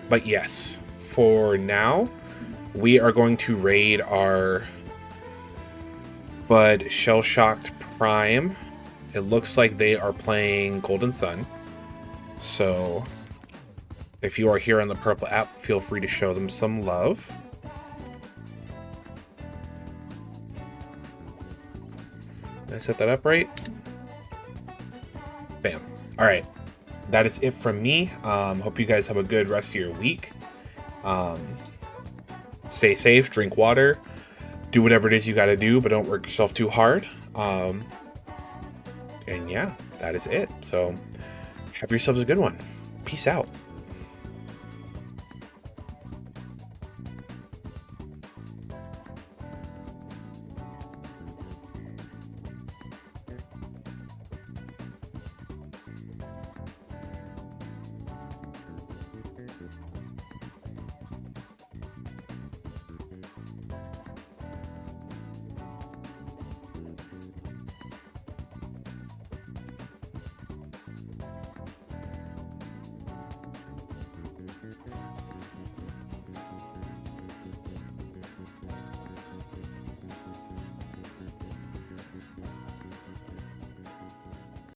S2: But yes, for now, we are going to raid our Bud Shell Shocked Prime. It looks like they are playing Golden Sun. So if you are here on the Purple app, feel free to show them some love. Did I set that up right? Bam. All right. that is it from me. Hope you guys have a good rest of your week. Stay safe, drink water, do whatever it is you got to do, but don't work yourself too hard. And yeah, that is it. So have yourselves a good one. Peace out.